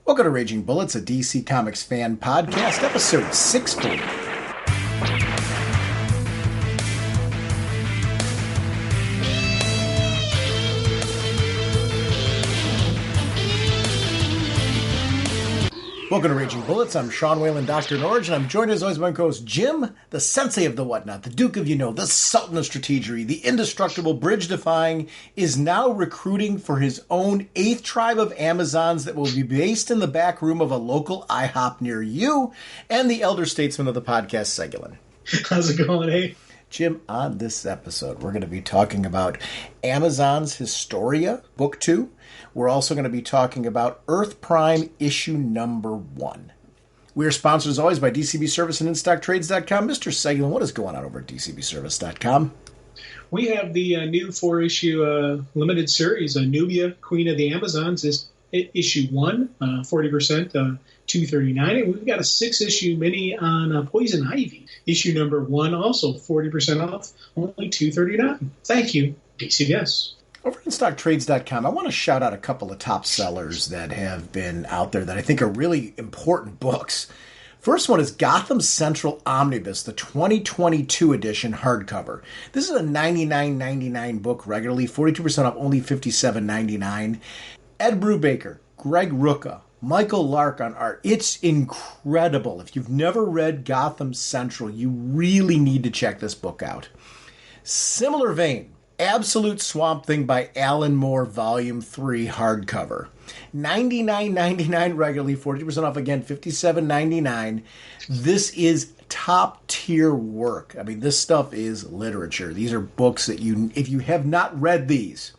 Welcome to Raging Bullets, a DC Comics fan podcast, episode 640. Welcome to Raging Bullets. I'm Sean Whalen, drnorge, and I'm joined as always by my co-host Jim, the sensei of the whatnot, the Duke of the Sultan of Strategery, the indestructible bridge-defying, is now recruiting for his own 8th tribe of Amazons that will be based in the back room of a local IHOP near you, and the elder statesman of the podcast, Segulin. How's it going, hey? Jim, on this episode, we're going to be talking about Amazon's Historia, Book 2. We're also going to be talking about Earth Prime issue number 1. We are sponsored, as always, by DCB Service and InStockTrades.com. Mr. Segulin, what is going on over at DCBService.com? We have the new 4-issue limited series, Nubia, Queen of the Amazons, is issue 1, 40%, $239. And we've got a 6-issue mini on Poison Ivy, issue number 1, also 40% off, only $239. Thank you, DCBS. Over at InStockTrades.com, I want to shout out a couple of top sellers that have been out there that I think are really important books. First one is Gotham Central Omnibus, the 2022 edition hardcover. This is a $99.99 book regularly, 42% off, only $57.99. Ed Brubaker, Greg Rucka, Michael Lark on art. It's incredible. If you've never read Gotham Central, you really need to check this book out. Similar vein, Absolute Swamp Thing by Alan Moore, Volume 3, hardcover. $99.99 regularly, 40% off again, $57.99. This is top-tier work. I mean, this stuff is literature. These are books that if you have not read these,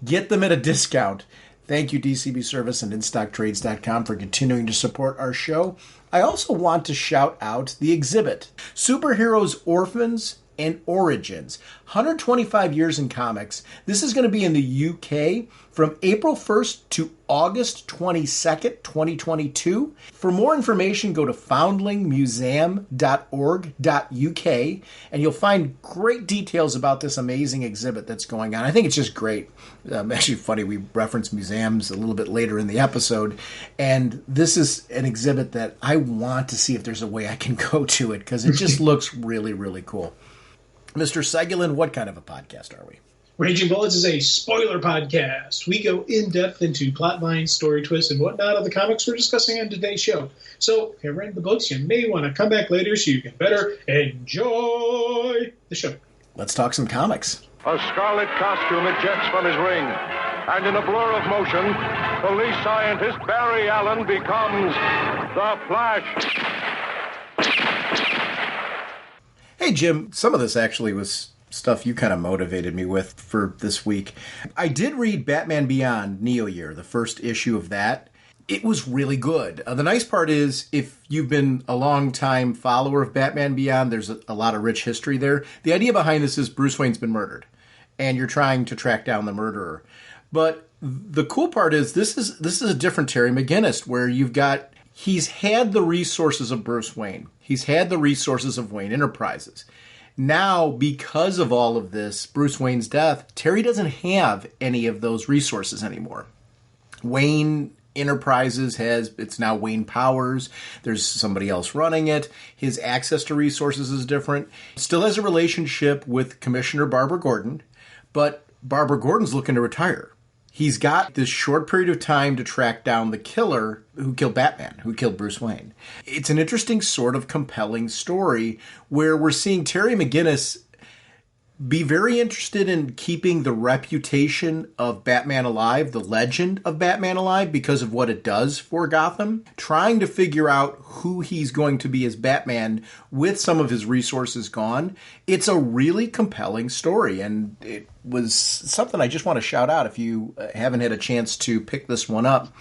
get them at a discount. Thank you, DCB Service and InStockTrades.com, for continuing to support our show. I also want to shout out the exhibit, Superheroes, Orphans Origins, 125 years in comics. This is going to be in the UK from April 1st to August 22nd, 2022. For more information, go to foundlingmuseum.org.uk, and you'll find great details about this amazing exhibit that's going on. I think it's just great. Actually funny, we reference museums a little bit later in the episode, and this is an exhibit that I want to see if there's a way I can go to it, because it just looks really, really cool. Mr. Segulin, what kind of a podcast are we? Raging Bullets is a spoiler podcast. We go in-depth into plot lines, story twists, and whatnot of the comics we're discussing on today's show. So if you read the books, you may want to come back later so you can better enjoy the show. Let's talk some comics. A scarlet costume ejects from his ring, and in a blur of motion, police scientist Barry Allen becomes the Flash. Hey, Jim, some of this actually was stuff you kind of motivated me with for this week. I did read Batman Beyond Neo Year, the first issue of that. It was really good. The nice part is, if you've been a long-time follower of Batman Beyond, there's a lot of rich history there. The idea behind this is Bruce Wayne's been murdered, and you're trying to track down the murderer. But the cool part is this is a different Terry McGinnis, where he's had the resources of Bruce Wayne. He's had the resources of Wayne Enterprises. Now, because of all of this, Bruce Wayne's death, Terry doesn't have any of those resources anymore. Wayne Enterprises it's now Wayne Powers. There's somebody else running it. His access to resources is different. Still has a relationship with Commissioner Barbara Gordon, but Barbara Gordon's looking to retire. He's got this short period of time to track down the killer who killed Batman, who killed Bruce Wayne. It's an interesting sort of compelling story where we're seeing Terry McGinnis be very interested in keeping the reputation of Batman alive, the legend of Batman alive, because of what it does for Gotham, trying to figure out who he's going to be as Batman with some of his resources gone. It's a really compelling story, and it was something I just want to shout out if you haven't had a chance to pick this one up.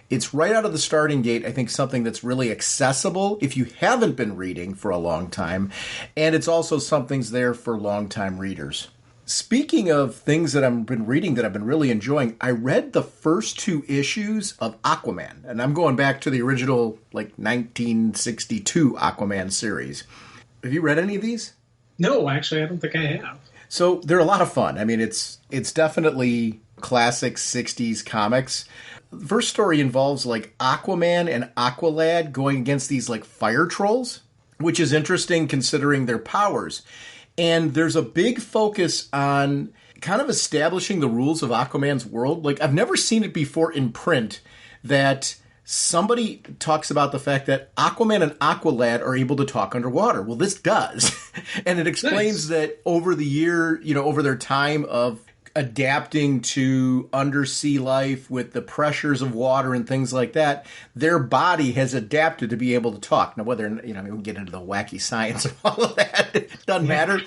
It's right out of the starting gate, I think, something that's really accessible if you haven't been reading for a long time, and it's also something's there for long-time readers. Speaking of things that I've been reading that I've been really enjoying, I read the first 2 issues of Aquaman, and I'm going back to the original, 1962 Aquaman series. Have you read any of these? No, actually, I don't think I have. So they're a lot of fun. I mean, it's definitely classic 60s comics. the first story involves like Aquaman and Aqualad going against these like fire trolls, which is interesting considering their powers. And there's a big focus on kind of establishing the rules of Aquaman's world. Like, I've never seen it before in print that somebody talks about the fact that Aquaman and Aqualad are able to talk underwater. Well, this does. And it explains that over the year, over their time of adapting to undersea life with the pressures of water and things like that, their body has adapted to be able to talk. Now, whether, we'll get into the wacky science of all of that. It doesn't matter.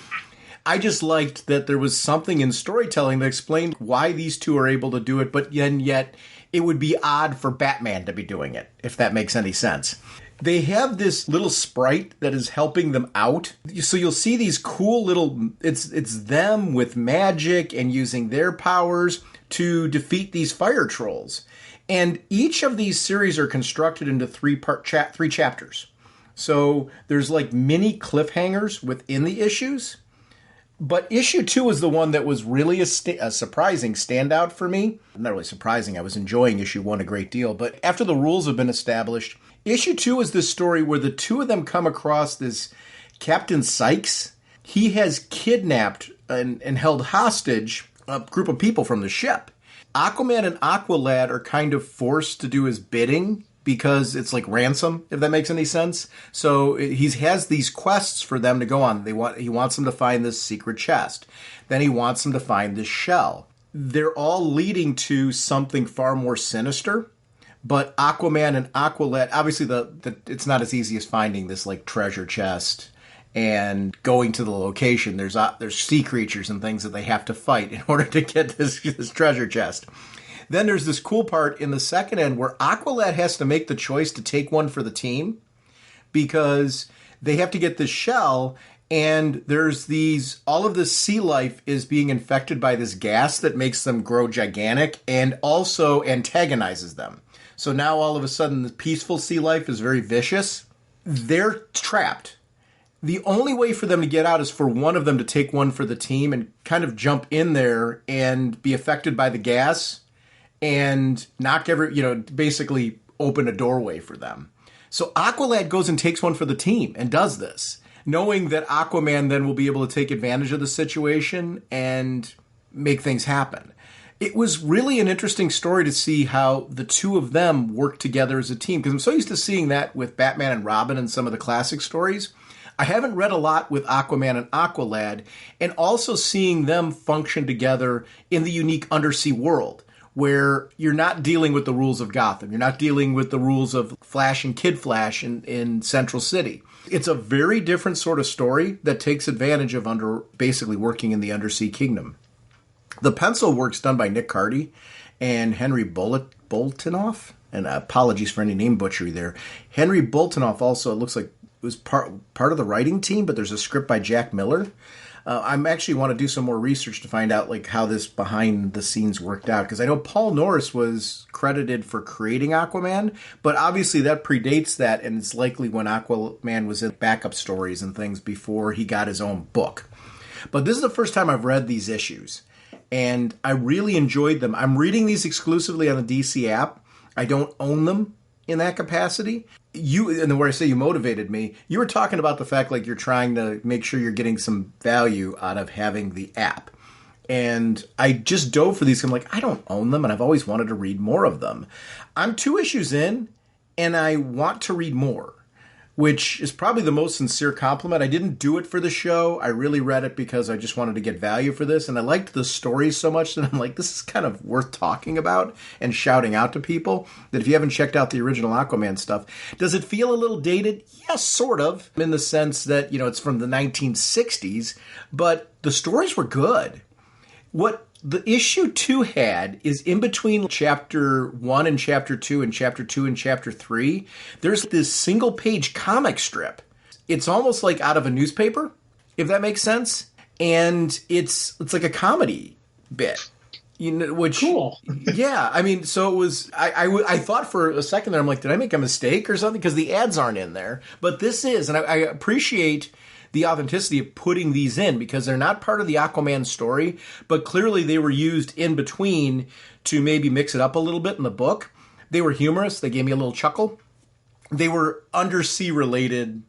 I just liked that there was something in storytelling that explained why these two are able to do it, but yet it would be odd for Batman to be doing it, if that makes any sense. They have this little sprite that is helping them out. So you'll see these cool little... It's them with magic and using their powers to defeat these fire trolls. And each of these series are constructed into three chapters. So there's like mini cliffhangers within the issues. But issue 2 was the one that was really a surprising standout for me. Not really surprising. I was enjoying issue 1 a great deal. But after the rules have been established, issue 2 is this story where the two of them come across this Captain Sykes. He has kidnapped and held hostage a group of people from the ship. Aquaman and Aqualad are kind of forced to do his bidding because it's like ransom, if that makes any sense. So he has these quests for them to go on. He wants them to find this secret chest. Then he wants them to find this shell. They're all leading to something far more sinister. But Aquaman and Aqualad, obviously it's not as easy as finding this like treasure chest and going to the location. There's sea creatures and things that they have to fight in order to get this treasure chest. Then there's this cool part in the second end where Aqualad has to make the choice to take one for the team because they have to get this shell, and all of this sea life is being infected by this gas that makes them grow gigantic and also antagonizes them. So now all of a sudden the peaceful sea life is very vicious. They're trapped. The only way for them to get out is for one of them to take one for the team and kind of jump in there and be affected by the gas and basically open a doorway for them. So Aqualad goes and takes one for the team and does this, knowing that Aquaman then will be able to take advantage of the situation and make things happen. It was really an interesting story to see how the two of them work together as a team, because I'm so used to seeing that with Batman and Robin and some of the classic stories. I haven't read a lot with Aquaman and Aqualad, and also seeing them function together in the unique undersea world, where you're not dealing with the rules of Gotham. You're not dealing with the rules of Flash and Kid Flash in Central City. It's a very different sort of story that takes advantage of basically working in the undersea kingdom. The pencil work's done by Nick Cardy and Henry Boltinoff. And apologies for any name butchery there. Henry Boltinoff also, it looks like, was part of the writing team, but there's a script by Jack Miller. I'm actually want to do some more research to find out like how this behind the scenes worked out, because I know Paul Norris was credited for creating Aquaman, but obviously that predates that, and it's likely when Aquaman was in backup stories and things before he got his own book. But this is the first time I've read these issues, and I really enjoyed them. I'm reading these exclusively on the DC app. I don't own them in that capacity. And where I say you motivated me, you were talking about the fact like you're trying to make sure you're getting some value out of having the app. And I just dove for these. I'm like, I don't own them, and I've always wanted to read more of them. I'm 2 issues in, and I want to read more, which is probably the most sincere compliment. I didn't do it for the show. I really read it because I just wanted to get value for this. And I liked the stories so much that I'm like, this is kind of worth talking about and shouting out to people. That if you haven't checked out the original Aquaman stuff, does it feel a little dated? Yes, sort of, in the sense that, it's from the 1960s, but the stories were good. What the issue 2 had is in between chapter 1 and chapter 2 and chapter 2 and chapter 3, there's this single page comic strip. It's almost like out of a newspaper, if that makes sense. And it's like a comedy bit. Which, cool. Yeah, I mean, so it was, I thought for a second there, I'm like, did I make a mistake or something? Because the ads aren't in there. But this is, and I appreciate the authenticity of putting these in, because they're not part of the Aquaman story, but clearly they were used in between to maybe mix it up a little bit in the book. They were humorous. They gave me a little chuckle. They were undersea-related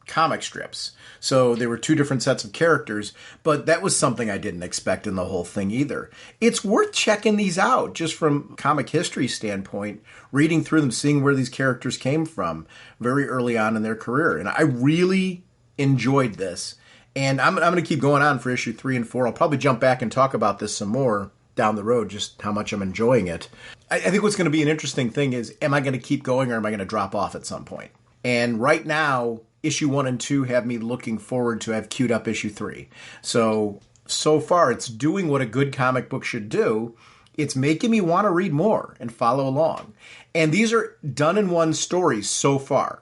comic strips. So there were two different sets of characters, but that was something I didn't expect in the whole thing either. It's worth checking these out just from comic history standpoint, reading through them, seeing where these characters came from very early on in their career. And I really enjoyed this. And I'm going to keep going on for issue 3 and 4. I'll probably jump back and talk about this some more down the road, just how much I'm enjoying it. I think what's going to be an interesting thing is, am I going to keep going or am I going to drop off at some point? And right now, issue 1 and 2 have me looking forward to have queued up issue 3. So far, it's doing what a good comic book should do. It's making me want to read more and follow along. And these are done-in-one stories so far,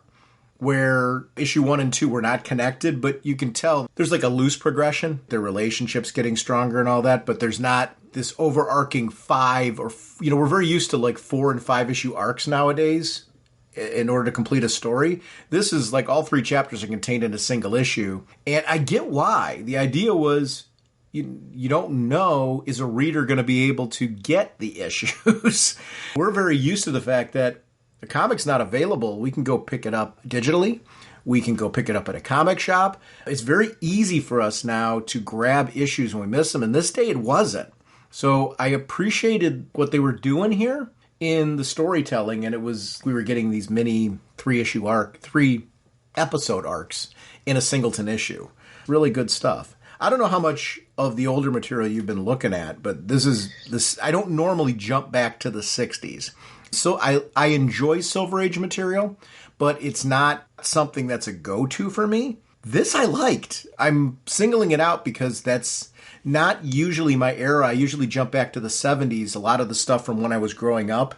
where issue 1 and 2 were not connected, but you can tell there's like a loose progression. Their relationship's getting stronger and all that, but there's not this overarching 5 or, we're very used to like 4 and 5 issue arcs nowadays in order to complete a story. This is like all 3 chapters are contained in a single issue. And I get why. The idea was you don't know, is a reader going to be able to get the issues? We're very used to the fact that the comic's not available. We can go pick it up digitally. We can go pick it up at a comic shop. It's very easy for us now to grab issues when we miss them. And this day it wasn't. So I appreciated what they were doing here in the storytelling. And we were getting these mini 3 episode arcs in a singleton issue. Really good stuff. I don't know how much of the older material you've been looking at, but this. I don't normally jump back to the 60s. So I enjoy Silver Age material, but it's not something that's a go-to for me. This I liked. I'm singling it out because that's not usually my era. I usually jump back to the 70s, a lot of the stuff from when I was growing up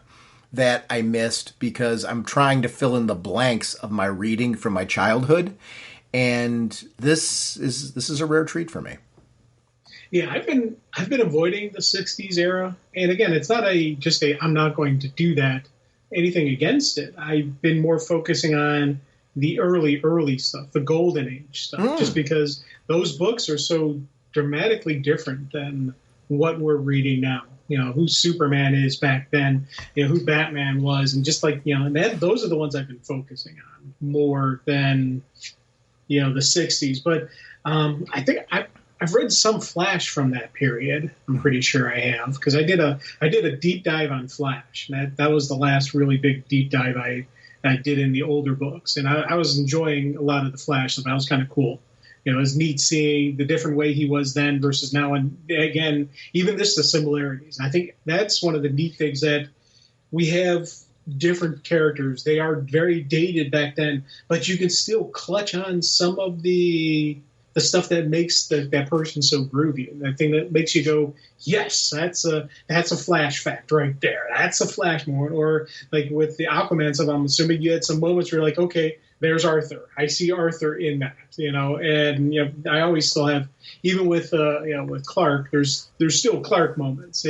that I missed because I'm trying to fill in the blanks of my reading from my childhood. And this is a rare treat for me. Yeah, I've been avoiding the 60s era. And again, it's not I'm not going to do that, anything against it. I've been more focusing on the early stuff, the golden age stuff, just because those books are so dramatically different than what we're reading now. Who Superman is back then, who Batman was, and just like, those are the ones I've been focusing on more than, the 60s. But I think I've read some Flash from that period. I'm pretty sure I have, because I did a deep dive on Flash. That was the last really big deep dive I did in the older books, and I was enjoying a lot of the Flash stuff. That was kind of cool. It was neat seeing the different way he was then versus now, and again, even the similarities. And I think that's one of the neat things, that we have different characters. They are very dated back then, but you can still clutch on some of the stuff that makes that person so groovy. That thing that makes you go, yes, that's a Flash fact right there. That's a Flash moment. Or like with the Aquaman stuff, I'm assuming you had some moments where you're like, okay, there's Arthur. I see Arthur in that, and I always still have, even with with Clark, there's still Clark moments.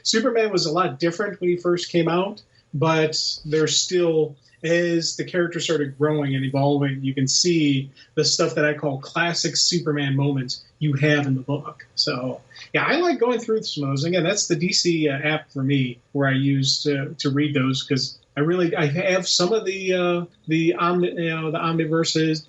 Superman was a lot different when he first came out, but there's still, as the character started growing and evolving, you can see the stuff that I call classic Superman moments you have in the book. So, yeah, I like going through some of those. Again, that's the DC app for me, where I use to read those, because I have some of the omniverses,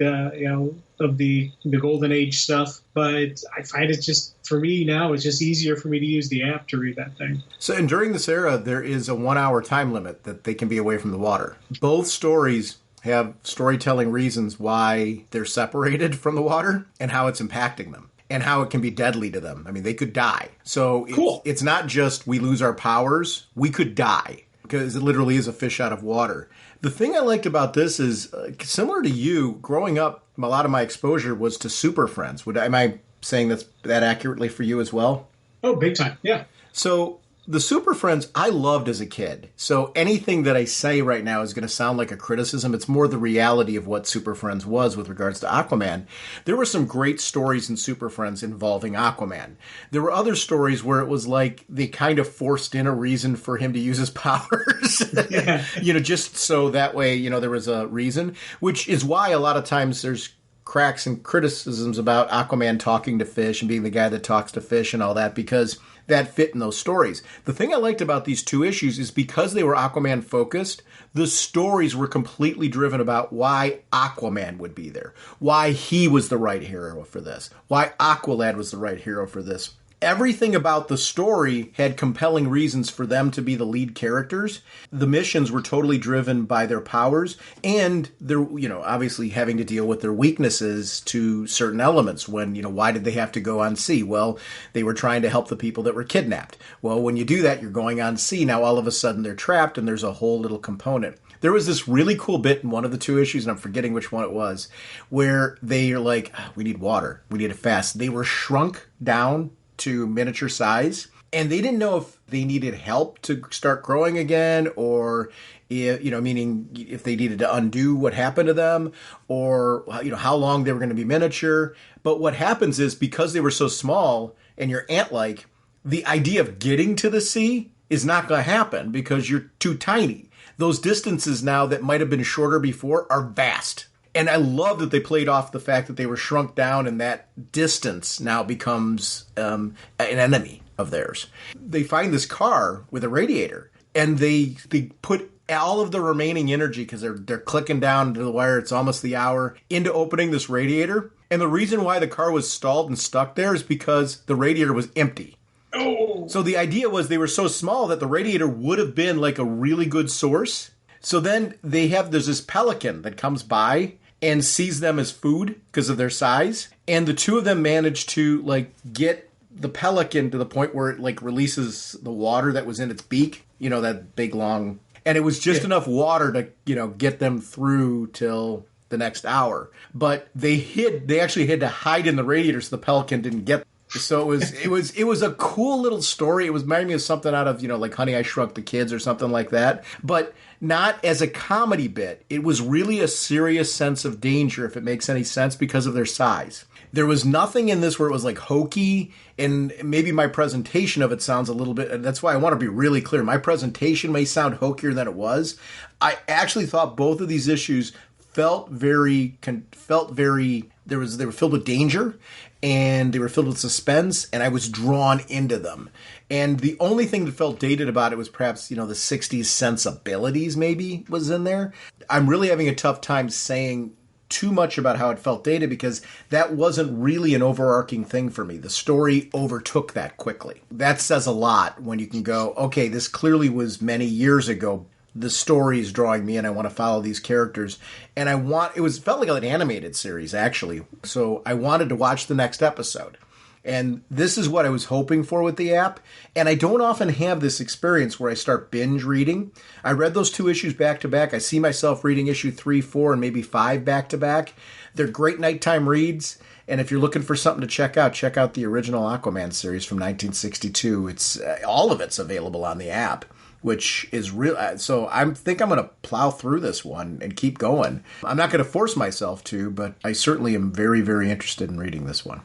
of the Golden Age stuff, but I find it just, for me now, it's just easier for me to use the app to read that thing. So, and during this era, there is a 1-hour time limit that they can be away from the water. Both stories have storytelling reasons why they're separated from the water and how it's impacting them and how it can be deadly to them. I mean, they could die. So cool. It's not just we lose our powers, we could die, because it literally is a fish out of water. The thing I liked about this is, similar to you, growing up, a lot of my exposure was to Super Friends. Am I saying that accurately for you as well? Oh, big time, yeah. So the Super Friends I loved as a kid. So anything that I say right now is going to sound like a criticism. It's more the reality of what Super Friends was with regards to Aquaman. There were some great stories in Super Friends involving Aquaman. There were other stories where it was like they kind of forced in a reason for him to use his powers. Yeah. Just so that way, there was a reason, which is why a lot of times there's cracks and criticisms about Aquaman talking to fish and being the guy that talks to fish and all that, because that fit in those stories. The thing I liked about these 2 issues is because they were Aquaman focused, the stories were completely driven about why Aquaman would be there, why he was the right hero for this, why Aqualad was the right hero for this. Everything about the story had compelling reasons for them to be the lead characters. The missions were totally driven by their powers and their, obviously having to deal with their weaknesses to certain elements. When, why did they have to go on sea? Well, they were trying to help the people that were kidnapped. Well, when you do that, you're going on sea. Now, all of a sudden, they're trapped, and there's a whole little component. There was this really cool bit in one of the 2 issues, and I'm forgetting which one it was, where they are like, we need water. We need it fast. They were shrunk down to miniature size, and they didn't know if they needed help to start growing again, or meaning if they needed to undo what happened to them, or how long they were going to be miniature. But what happens is, because they were so small and you're ant-like, the idea of getting to the sea is not going to happen because you're too tiny. Those distances now that might have been shorter before are vast. And I love that they played off the fact that they were shrunk down, and that distance now becomes an enemy of theirs. They find this car with a radiator, and they put all of the remaining energy, because they're clicking down to the wire, it's almost the hour, into opening this radiator. And the reason why the car was stalled and stuck there is because the radiator was empty. Oh. So the idea was they were so small that the radiator would have been like a really good source. So then there's this pelican that comes by and sees them as food because of their size. And the 2 of them manage to get the pelican to the point where it releases the water that was in its beak, that big long, and it was just enough water to, get them through till the next hour. But they actually had to hide in the radiator so the pelican didn't get them. So it was a cool little story. It was reminding me of something out of, like Honey, I Shrunk the Kids or something like that. But not as a comedy bit. It was really a serious sense of danger, if it makes any sense, because of their size. There was nothing in this where it was hokey, and maybe my presentation of it sounds a little bit, and that's why I want to be really clear. My presentation may sound hokier than it was. I actually thought both of these issues felt very, they were filled with danger, and they were filled with suspense, and I was drawn into them. And the only thing that felt dated about it was perhaps, the 60s sensibilities maybe was in there. I'm really having a tough time saying too much about how it felt dated, because that wasn't really an overarching thing for me. The story overtook that quickly. That says a lot when you can go, okay, this clearly was many years ago. The story is drawing me, and I want to follow these characters. And felt like an animated series, actually. So I wanted to watch the next episode. And this is what I was hoping for with the app. And I don't often have this experience where I start binge reading. I read those 2 issues back to back. I see myself reading issue 3, 4, and maybe 5 back to back. They're great nighttime reads. And if you're looking for something to check out the original Aquaman series from 1962. It's all of it's available on the app, which is real. So I think I'm going to plow through this one and keep going. I'm not going to force myself to, but I certainly am very, very interested in reading this one.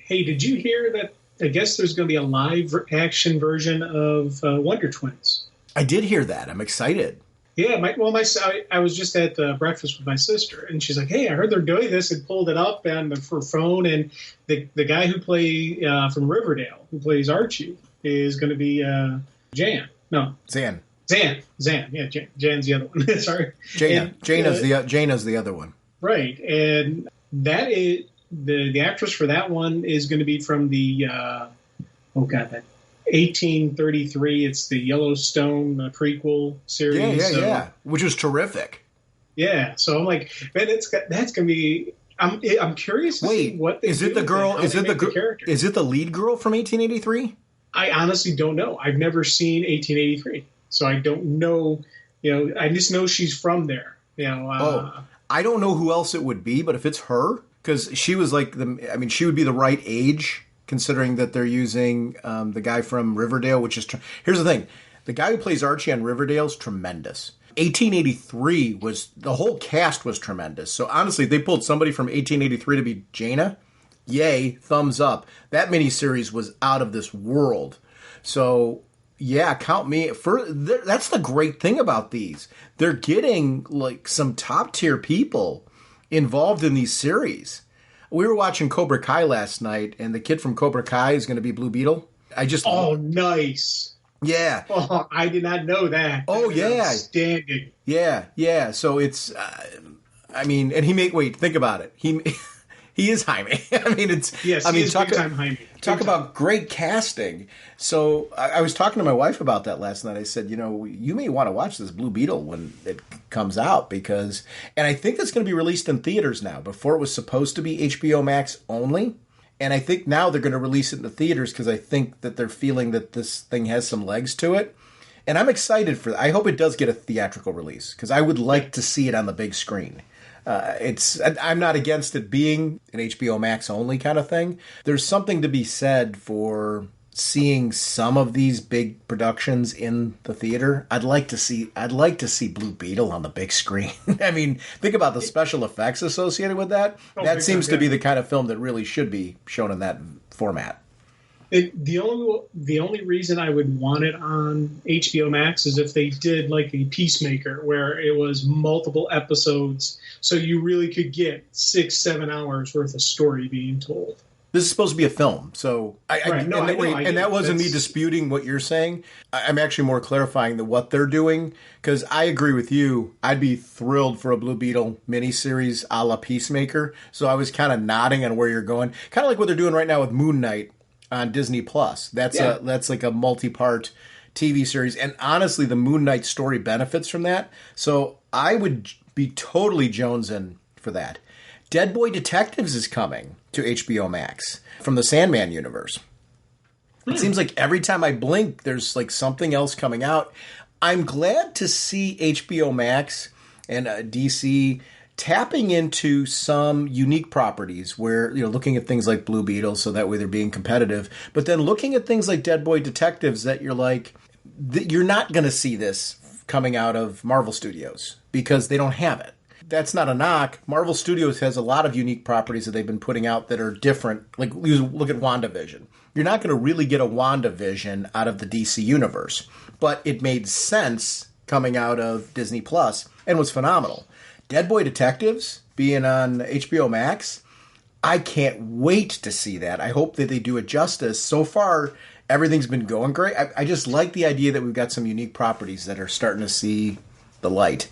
Hey, did you hear that? I guess there's going to be a live action version of Wonder Twins. I did hear that. I'm excited. Yeah, I was just at breakfast with my sister, and she's like, "Hey, I heard they're doing this," and pulled it up on her phone, and the guy who plays from Riverdale, who plays Archie, is going to be Jan. No, Zan. Yeah, Jan's the other one. Sorry, Jaina's the other one. Right, and that is the actress for that one is going to be from the that 1833. It's the Yellowstone prequel series. Yeah, which was terrific. Yeah, so I'm like, man, that's going to be. I'm curious to see what they is do it the girl? Is it the character? Is it the lead girl from 1883? I honestly don't know. I've never seen 1883, so I don't know. I just know she's from there. I don't know who else it would be, but if it's her, because she was she would be the right age, considering that they're using the guy from Riverdale, which is here's the thing: the guy who plays Archie on Riverdale is tremendous. 1883 the whole cast was tremendous. So honestly, if they pulled somebody from 1883 to be Jaina, yay, thumbs up. That miniseries was out of this world. So yeah, count me. That's the great thing about these. They're getting some top tier people involved in these series. We were watching Cobra Kai last night, and the kid from Cobra Kai is going to be Blue Beetle. Oh, nice. Yeah. Oh, I did not know that. Oh, yeah. Outstanding. Yeah. So it's, and think about it. He is Jaime. Yes, he is big time Jaime. Talk about great casting. So I was talking to my wife about that last night. I said, you may want to watch this Blue Beetle when it comes out and I think it's going to be released in theaters now. Before it was supposed to be HBO Max only. And I think now they're going to release it in the theaters because I think that they're feeling that this thing has some legs to it. And I'm excited for that. I hope it does get a theatrical release because I would like to see it on the big screen. I'm not against it being an HBO Max only kind of thing. There's something to be said for seeing some of these big productions in the theater. I'd like to see Blue Beetle on the big screen. Think about the special effects associated with that. That seems to be the kind of film that really should be shown in that format. The only reason I would want it on HBO Max is if they did like a Peacemaker where it was multiple episodes, so you really could get 6-7 hours worth of story being told. This is supposed to be a film, so that wasn't me That's... disputing what you're saying. I'm actually more clarifying that what they're doing, because I agree with you. I'd be thrilled for a Blue Beetle miniseries a la Peacemaker, so I was kind of nodding on where you're going. Kind of like what they're doing right now with Moon Knight on Disney+. That's like a multi-part TV series, and honestly, the Moon Knight story benefits from that, so I would be totally jonesing for that. Dead Boy Detectives is coming to HBO Max from the Sandman universe. It seems like every time I blink, there's like something else coming out. I'm glad to see HBO Max and DC tapping into some unique properties where, looking at things like Blue Beetle, so that way they're being competitive, but then looking at things like Dead Boy Detectives that you're like, you're not going to see this coming out of Marvel Studios because they don't have it. That's not a knock. Marvel Studios has a lot of unique properties that they've been putting out that are different. Like, look at WandaVision. You're not going to really get a WandaVision out of the DC universe, but it made sense coming out of Disney Plus and was phenomenal. Dead Boy Detectives being on HBO Max, I can't wait to see that. I hope that they do it justice. So far, everything's been going great. I just like the idea that we've got some unique properties that are starting to see the light.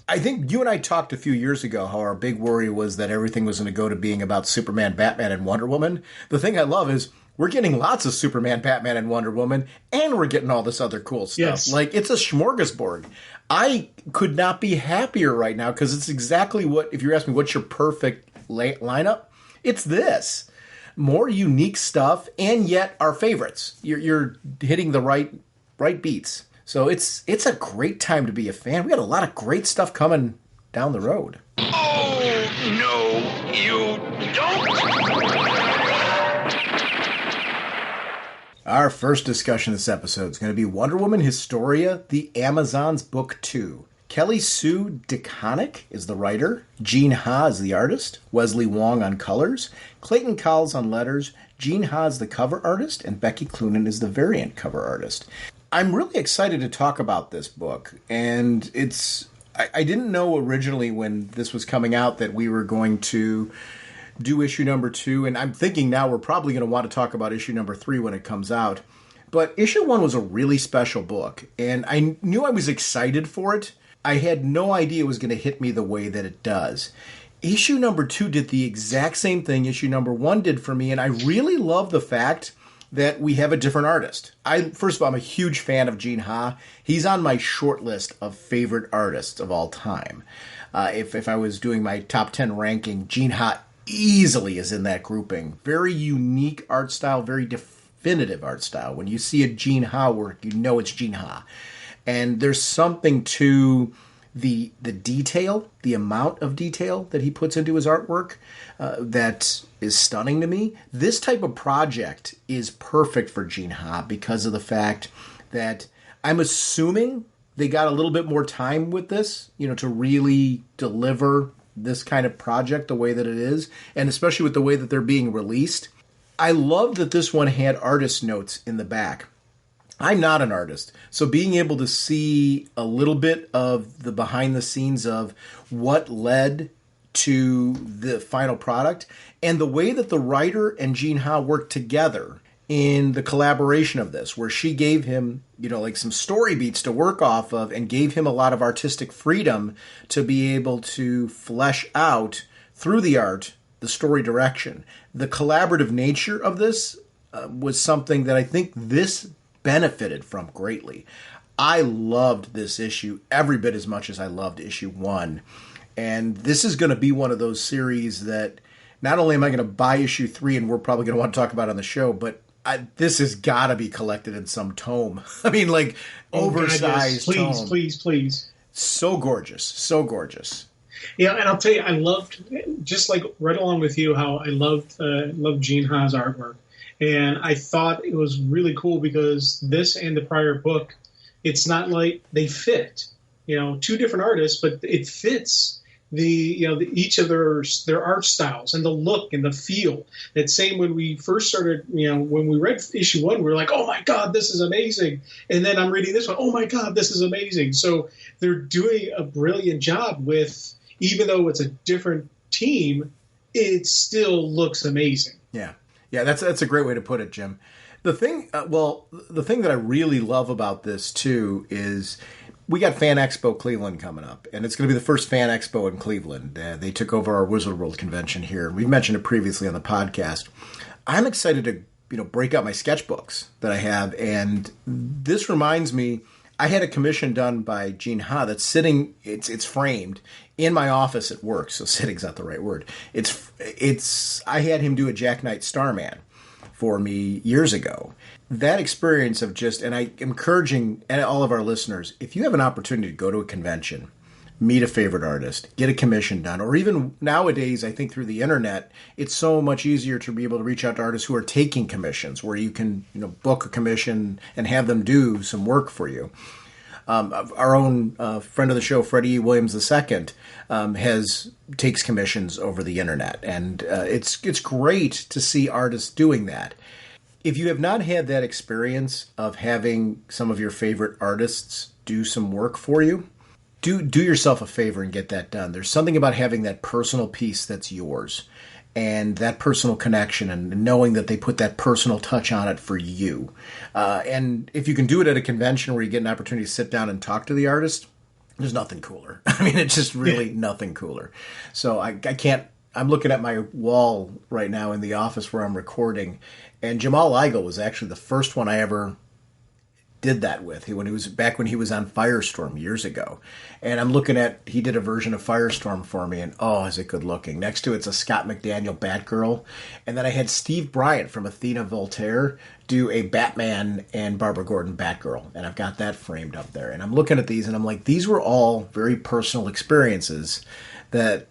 I think you and I talked a few years ago how our big worry was that everything was going to go to being about Superman, Batman, and Wonder Woman. The thing I love is we're getting lots of Superman, Batman, and Wonder Woman, and we're getting all this other cool stuff. Yes. Like, it's a smorgasbord. I could not be happier right now because it's exactly what, if you're asking me what's your perfect lineup, it's this. More unique stuff, and yet our favorites. You're hitting the right beats. So it's a great time to be a fan. We got a lot of great stuff coming down the road. Oh, no, you don't! Our first discussion this episode is going to be Wonder Woman Historia, The Amazons Book 2. Kelly Sue DeConnick is the writer, Gene Ha is the artist, Wesley Wong on colors, Clayton Cowles on letters, Gene Ha is the cover artist, and Becky Cloonan is the variant cover artist. I'm really excited to talk about this book, and I didn't know originally when this was coming out that we were going to do issue number 2, and I'm thinking now we're probably going to want to talk about issue number 3 when it comes out. But issue 1 was a really special book, and I knew I was excited for it. I had no idea it was going to hit me the way that it does. Issue number 2 did the exact same thing issue number 1 did for me, and I really love the fact that we have a different artist. First of all, I'm a huge fan of Gene Ha. He's on my short list of favorite artists of all time. If I was doing my top 10 ranking, Gene Ha easily is in that grouping. Very unique art style, very definitive art style. When you see a Gene Ha work, you know it's Gene Ha. And there's something to the detail, the amount of detail that he puts into his artwork that is stunning to me. This type of project is perfect for Gene Ha because of the fact that I'm assuming they got a little bit more time with this, to really deliver this kind of project the way that it is, and especially with the way that they're being released. I love that this one had artist notes in the back. I'm not an artist, so being able to see a little bit of the behind the scenes of what led to the final product, and the way that the writer and Jean Ha worked together in the collaboration of this, where she gave him, like some story beats to work off of and gave him a lot of artistic freedom to be able to flesh out through the art, the story direction. The collaborative nature of this was something that I think this benefited from greatly. I loved this issue every bit as much as I loved issue 1. And this is going to be one of those series that not only am I going to buy issue 3, and we're probably going to want to talk about on the show, but this has got to be collected in some tome. I mean, like, oversized God, yes. tome. Please. So gorgeous. So gorgeous. Yeah, and I'll tell you, I loved, just like right along with you, how I loved Jean Ha's artwork. And I thought it was really cool because this and the prior book, it's not like they fit. Two different artists, but it fits each of their art styles and the look and the feel. That same when we first started, when we read issue 1, we were like, oh my God, this is amazing. And then I'm reading this one, oh my God, this is amazing. So they're doing a brilliant job with, even though it's a different team, it still looks amazing. Yeah, that's a great way to put it, Jim. The thing that I really love about this too is we got Fan Expo Cleveland coming up, and it's going to be the first Fan Expo in Cleveland. They took over our Wizard World convention here. We've mentioned it previously on the podcast. I'm excited to break out my sketchbooks that I have, and this reminds me, I had a commission done by Jean Ha that's sitting. It's framed in my office at work. So sitting's not the right word. I had him do a Jack Knight Starman for me years ago. That experience of and I am encouraging all of our listeners, if you have an opportunity to go to a convention, meet a favorite artist, get a commission done, or even nowadays, I think through the internet, it's so much easier to be able to reach out to artists who are taking commissions, where you can book a commission and have them do some work for you. Our own friend of the show, Freddie Williams II, takes commissions over the internet, and it's great to see artists doing that. If you have not had that experience of having some of your favorite artists do some work for you, do yourself a favor and get that done. There's something about having that personal piece that's yours, and that personal connection, and knowing that they put that personal touch on it for you. And if you can do it at a convention where you get an opportunity to sit down and talk to the artist, there's nothing cooler. I mean, it's just really nothing cooler. So I can't. I'm looking at my wall right now in the office where I'm recording, and Jamal Igle was actually the first one I ever did that with. When he was on Firestorm years ago, and I'm looking at, he did a version of Firestorm for me, and oh, is it good looking. Next to it's a Scott McDaniel Batgirl, and then I had Steve Bryant from Athena Voltaire do a Batman and Barbara Gordon Batgirl, and I've got that framed up there. And I'm looking at these, and I'm like, these were all very personal experiences that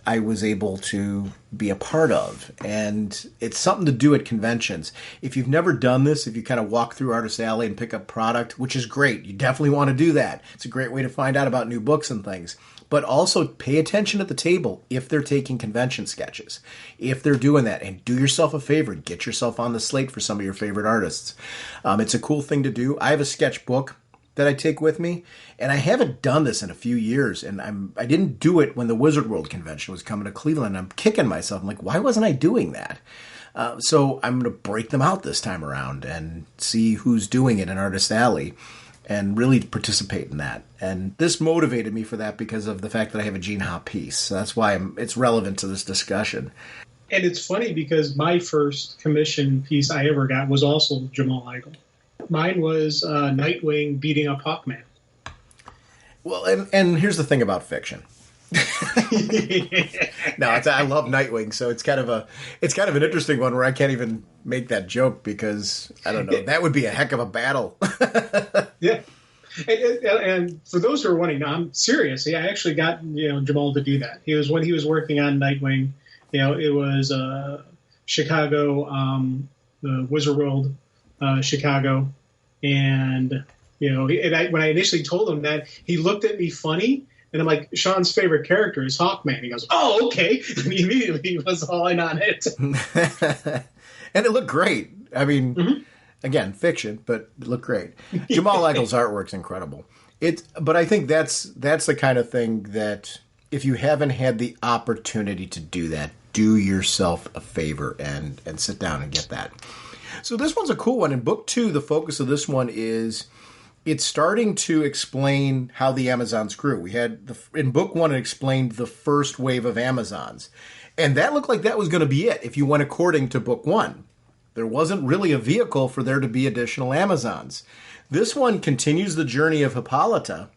I was able to be a part of. And it's something to do at conventions. If you've never done this, if you kind of walk through Artist Alley and pick up product, which is great, you definitely want to do that. It's a great way to find out about new books and things. But also pay attention at the table if they're taking convention sketches. If they're doing that, and do yourself a favor, get yourself on the slate for some of your favorite artists. It's a cool thing to do. I have a sketchbook that I take with me, and I haven't done this in a few years, and I didn't do it when the Wizard World convention was coming to Cleveland. I'm kicking myself. I'm like, why wasn't I doing that? So I'm going to break them out this time around and see who's doing it in Artist Alley and really participate in that. And this motivated me for that because of the fact that I have a Jean Ha piece. So that's why it's relevant to this discussion. And it's funny because my first commission piece I ever got was also Jamal Igle. Mine was Nightwing beating up Hawkman. Well, and here's the thing about fiction. No, I love Nightwing, so it's kind of an interesting one where I can't even make that joke because I don't know, that would be a heck of a battle. Yeah, and for those who are wondering, I'm serious. I actually got Jamal to do that. When he was working on Nightwing. It was Chicago, the Wizard World, Chicago, and when I initially told him that, he looked at me funny. And I'm like, Sean's favorite character is Hawkman. He goes, oh, okay. And he immediately was all in on it. And it looked great. I mean, Again, fiction, but it looked great. Jamal Igle's artwork's incredible. But I think that's the kind of thing that if you haven't had the opportunity to do that, do yourself a favor and sit down and get that. So this one's a cool one. In book 2, the focus of this one is it's starting to explain how the Amazons grew. We had in book 1, it explained the first wave of Amazons. And that looked like that was going to be it if you went according to book 1. There wasn't really a vehicle for there to be additional Amazons. This one continues the journey of Hippolyta,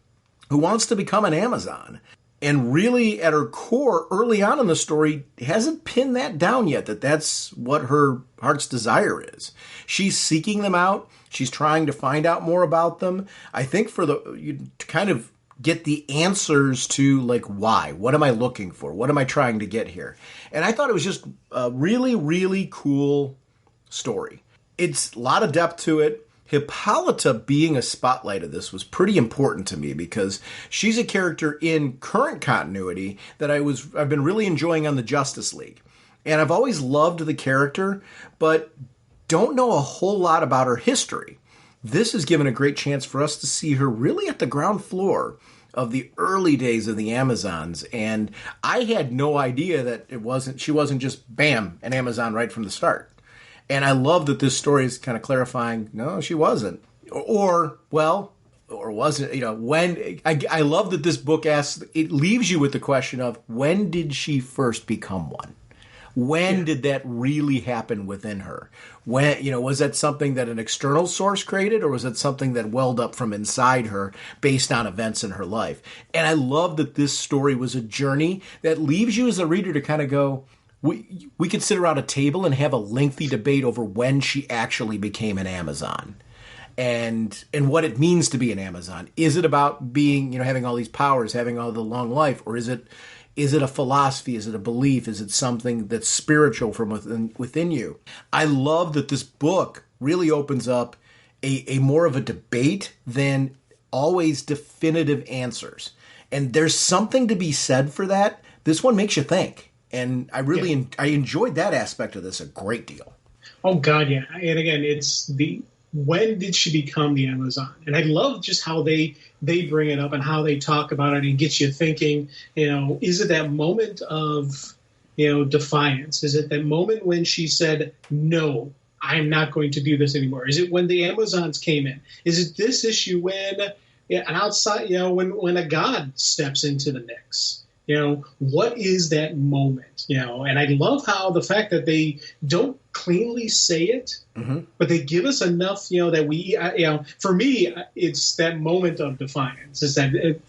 who wants to become an Amazon. And really, at her core, early on in the story, hasn't pinned that down yet, that's what her heart's desire is. She's seeking them out. She's trying to find out more about them. I think to kind of get the answers to, like, why? What am I looking for? What am I trying to get here? And I thought it was just a really, really cool story. It's a lot of depth to it. Hippolyta being a spotlight of this was pretty important to me because she's a character in current continuity that I've been really enjoying on the Justice League. And I've always loved the character, but don't know a whole lot about her history. This has given a great chance for us to see her really at the ground floor of the early days of the Amazons. And I had no idea that she wasn't just, bam, an Amazon right from the start. And I love that this story is kind of clarifying, no, she wasn't. Or wasn't, when, I love that this book asks, it leaves you with the question of, when did she first become one? When did that really happen within her? When, was that something that an external source created, or was it something that welled up from inside her based on events in her life? And I love that this story was a journey that leaves you as a reader to kind of go, we could sit around a table and have a lengthy debate over when she actually became an Amazon and what it means to be an Amazon. Is it about being, having all these powers, having all the long life, or is it a philosophy? Is it a belief? Is it something that's spiritual from within you? I love that this book really opens up a more of a debate than always definitive answers. And there's something to be said for that. This one makes you think. And I really I enjoyed that aspect of this a great deal. Oh, God, yeah. And again, it's when did she become the Amazon? And I love just how they bring it up and how they talk about it and get you thinking, is it that moment of, defiance? Is it that moment when she said, no, I'm not going to do this anymore? Is it when the Amazons came in? Is it this issue when when a god steps into the mix? What is that moment? And I love how the fact that they don't cleanly say it, but they give us enough, that we, for me, it's that moment of defiance.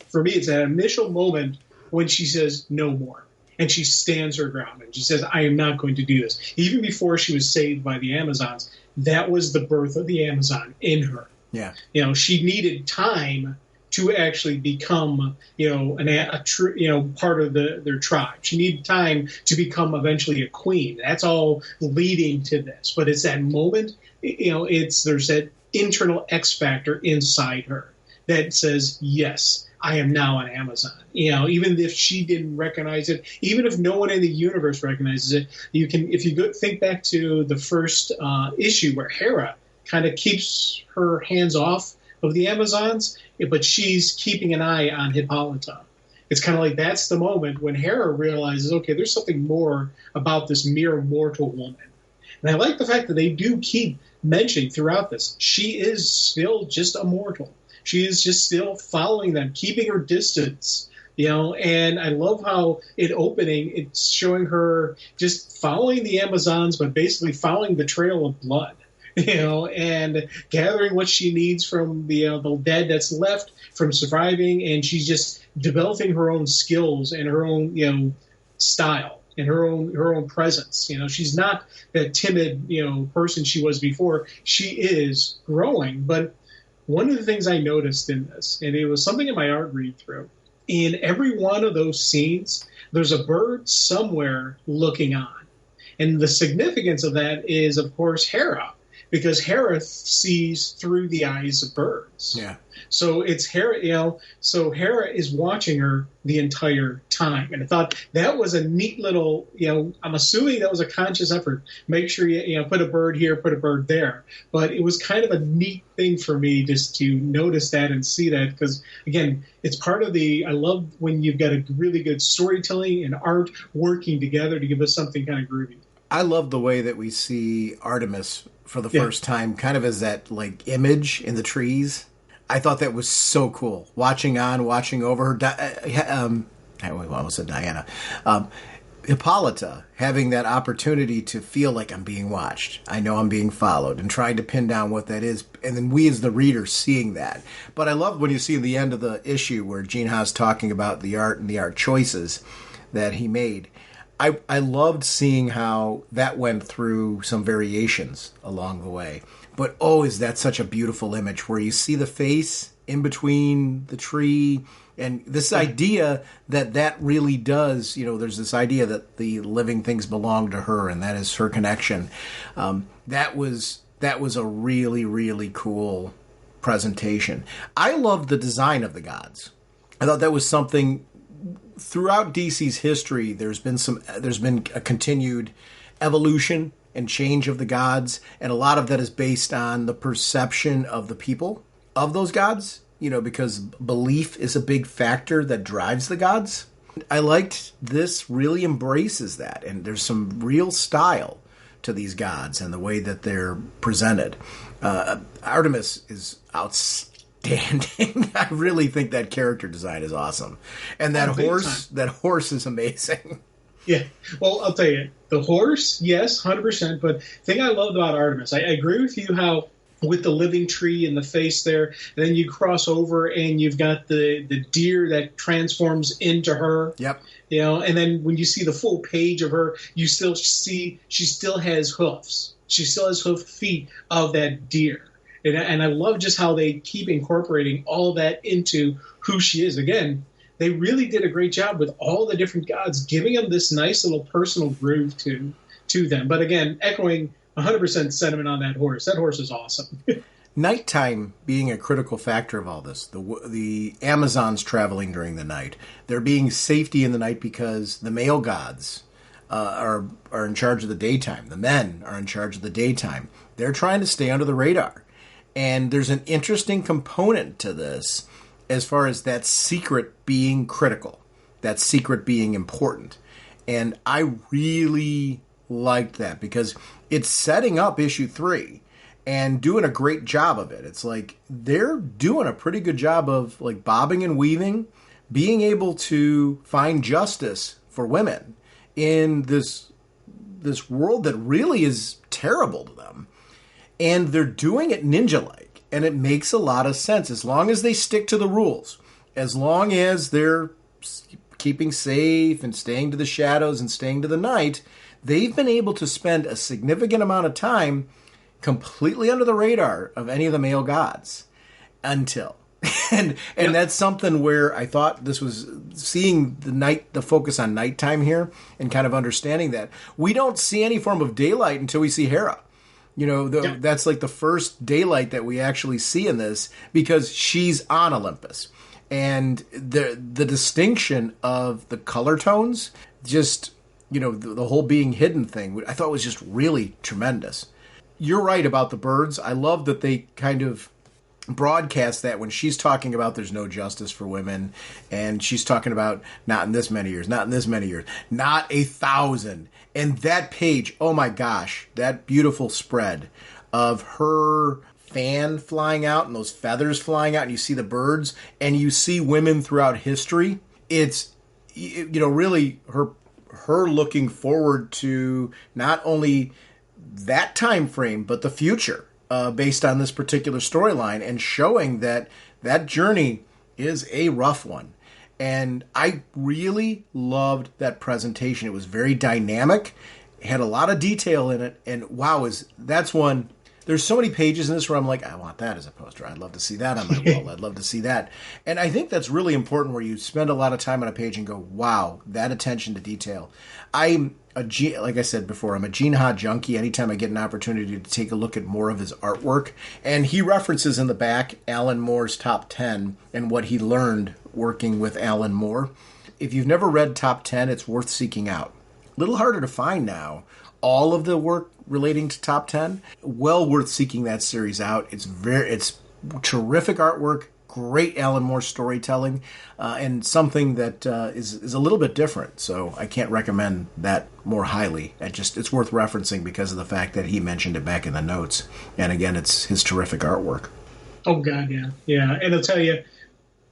For me, it's that initial moment when she says no more. And she stands her ground and she says, I am not going to do this. Even before she was saved by the Amazons, that was the birth of the Amazon in her. Yeah. She needed time to actually become, part of their tribe. She needed time to become eventually a queen. That's all leading to this. But it's that moment, there's that internal X factor inside her that says, yes, I am now an Amazon. Even if she didn't recognize it, even if no one in the universe recognizes it, if you think back to the first issue where Hera kind of keeps her hands off of the Amazons, but she's keeping an eye on Hippolyta. It's kind of like that's the moment when Hera realizes, okay, there's something more about this mere mortal woman. And I like the fact that they do keep mentioning throughout this, she is still just a mortal. She is just still following them, keeping her distance, and I love how it's showing her just following the Amazons, but basically following the trail of blood. And gathering what she needs from the dead that's left from surviving, and she's just developing her own skills and her own style and her own presence. She's not that timid person she was before. She is growing. But one of the things I noticed in this, and it was something in my art read through, in every one of those scenes, there's a bird somewhere looking on, and the significance of that is, of course, Hera. because Hera sees through the eyes of birds. Yeah. So it's Hera, so Hera is watching her the entire time. And I thought that was a neat little, I'm assuming that was a conscious effort. Make sure you put a bird here, put a bird there. But it was kind of a neat thing for me just to notice that and see that, because, again, it's part of I love when you've got a really good storytelling and art working together to give us something kind of groovy. I love the way that we see Artemis for the first time, kind of as that like image in the trees. I thought that was so cool. Watching over her. I almost said Diana. Hippolyta having that opportunity to feel like I'm being watched. I know I'm being followed, and trying to pin down what that is. And then we as the reader seeing that. But I love when you see the end of the issue where Gene Ha's talking about the art and the art choices that he made. I loved seeing how that went through some variations along the way. But is that such a beautiful image where you see the face in between the tree, and this idea that really does, there's this idea that the living things belong to her, and that is her connection. That was a really, really cool presentation. I loved the design of the gods. I thought that was something throughout DC's history. There's been a continued evolution and change of the gods, and a lot of that is based on the perception of the people of those gods, because belief is a big factor that drives the gods. I liked this really embraces that, and there's some real style to these gods and the way that they're presented. Artemis is outstanding. I really think that character design is awesome. And that horse is amazing. Yeah. Well, I'll tell you, the horse, yes, 100%. But the thing I loved about Artemis, I agree with you how with the living tree in the face there, and then you cross over and you've got the deer that transforms into her. Yep. And then when you see the full page of her, you still see she still has hoofs. She still has hoof feet of that deer. And I love just how they keep incorporating all that into who she is. Again, they really did a great job with all the different gods, giving them this nice little personal groove to them. But again, echoing 100% sentiment on that horse. That horse is awesome. Nighttime being a critical factor of all this. The Amazons traveling during the night. There being safety in the night because the male gods are in charge of the daytime. The men are in charge of the daytime. They're trying to stay under the radar. And there's an interesting component to this as far as that secret being critical, that secret being important. And I really liked that because it's setting up issue 3 and doing a great job of it. It's like they're doing a pretty good job of like bobbing and weaving, being able to find justice for women in this world that really is terrible to them. And they're doing it ninja-like, and it makes a lot of sense as long as they stick to the rules, as long as they're keeping safe and staying to the shadows and staying to the night. They've been able to spend a significant amount of time completely under the radar of any of the male gods until. And that's something where I thought this was seeing the focus on nighttime here and kind of understanding that. We don't see any form of daylight until we see Hera. That's like the first daylight that we actually see in this because she's on Olympus. And the distinction of the color tones, just, the whole being hidden thing, I thought was just really tremendous. You're right about the birds. I love that they kind of broadcast that when she's talking about there's no justice for women, and she's talking about not in this many years, not 1,000. And that page, oh my gosh, that beautiful spread of her fan flying out and those feathers flying out, and you see the birds, and you see women throughout history. It's, really her looking forward to not only that time frame, but the future based on this particular storyline, and showing that journey is a rough one. And I really loved that presentation. It was very dynamic. It had a lot of detail in it. And wow, that's one. There's so many pages in this where I'm like, I want that as a poster. I'd love to see that on my wall. I'd love to see that. And I think that's really important where you spend a lot of time on a page and go, wow, that attention to detail. I like I said before, I'm a Gene Ha junkie. Anytime I get an opportunity to take a look at more of his artwork. And he references in the back Alan Moore's Top 10 and what he learned working with Alan Moore. If you've never read Top 10, it's worth seeking out. A little harder to find now. All of the work relating to Top 10, well worth seeking that series out. It's terrific artwork, great Alan Moore storytelling, and something that is a little bit different. So I can't recommend that more highly. It's worth referencing because of the fact that he mentioned it back in the notes. And again, it's his terrific artwork. Oh, God, yeah. Yeah, and I'll tell you,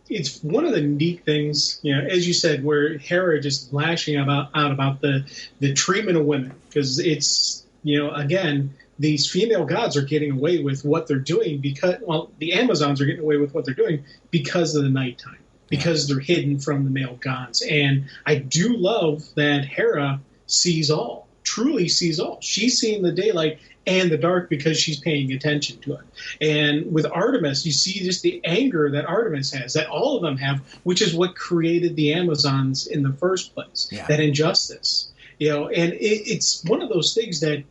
it's one of the neat things, as you said, where Hera just lashing out about the treatment of women. Because it's, again, these female gods are getting away with what they're doing because, the Amazons are getting away with what they're doing because of the nighttime, because they're hidden from the male gods. And I do love that Hera sees all, truly sees all. She's seeing the daylight and the dark because she's paying attention to it. And with Artemis, you see just the anger that Artemis has, that all of them have, which is what created the Amazons in the first place, that injustice. And it's one of those things that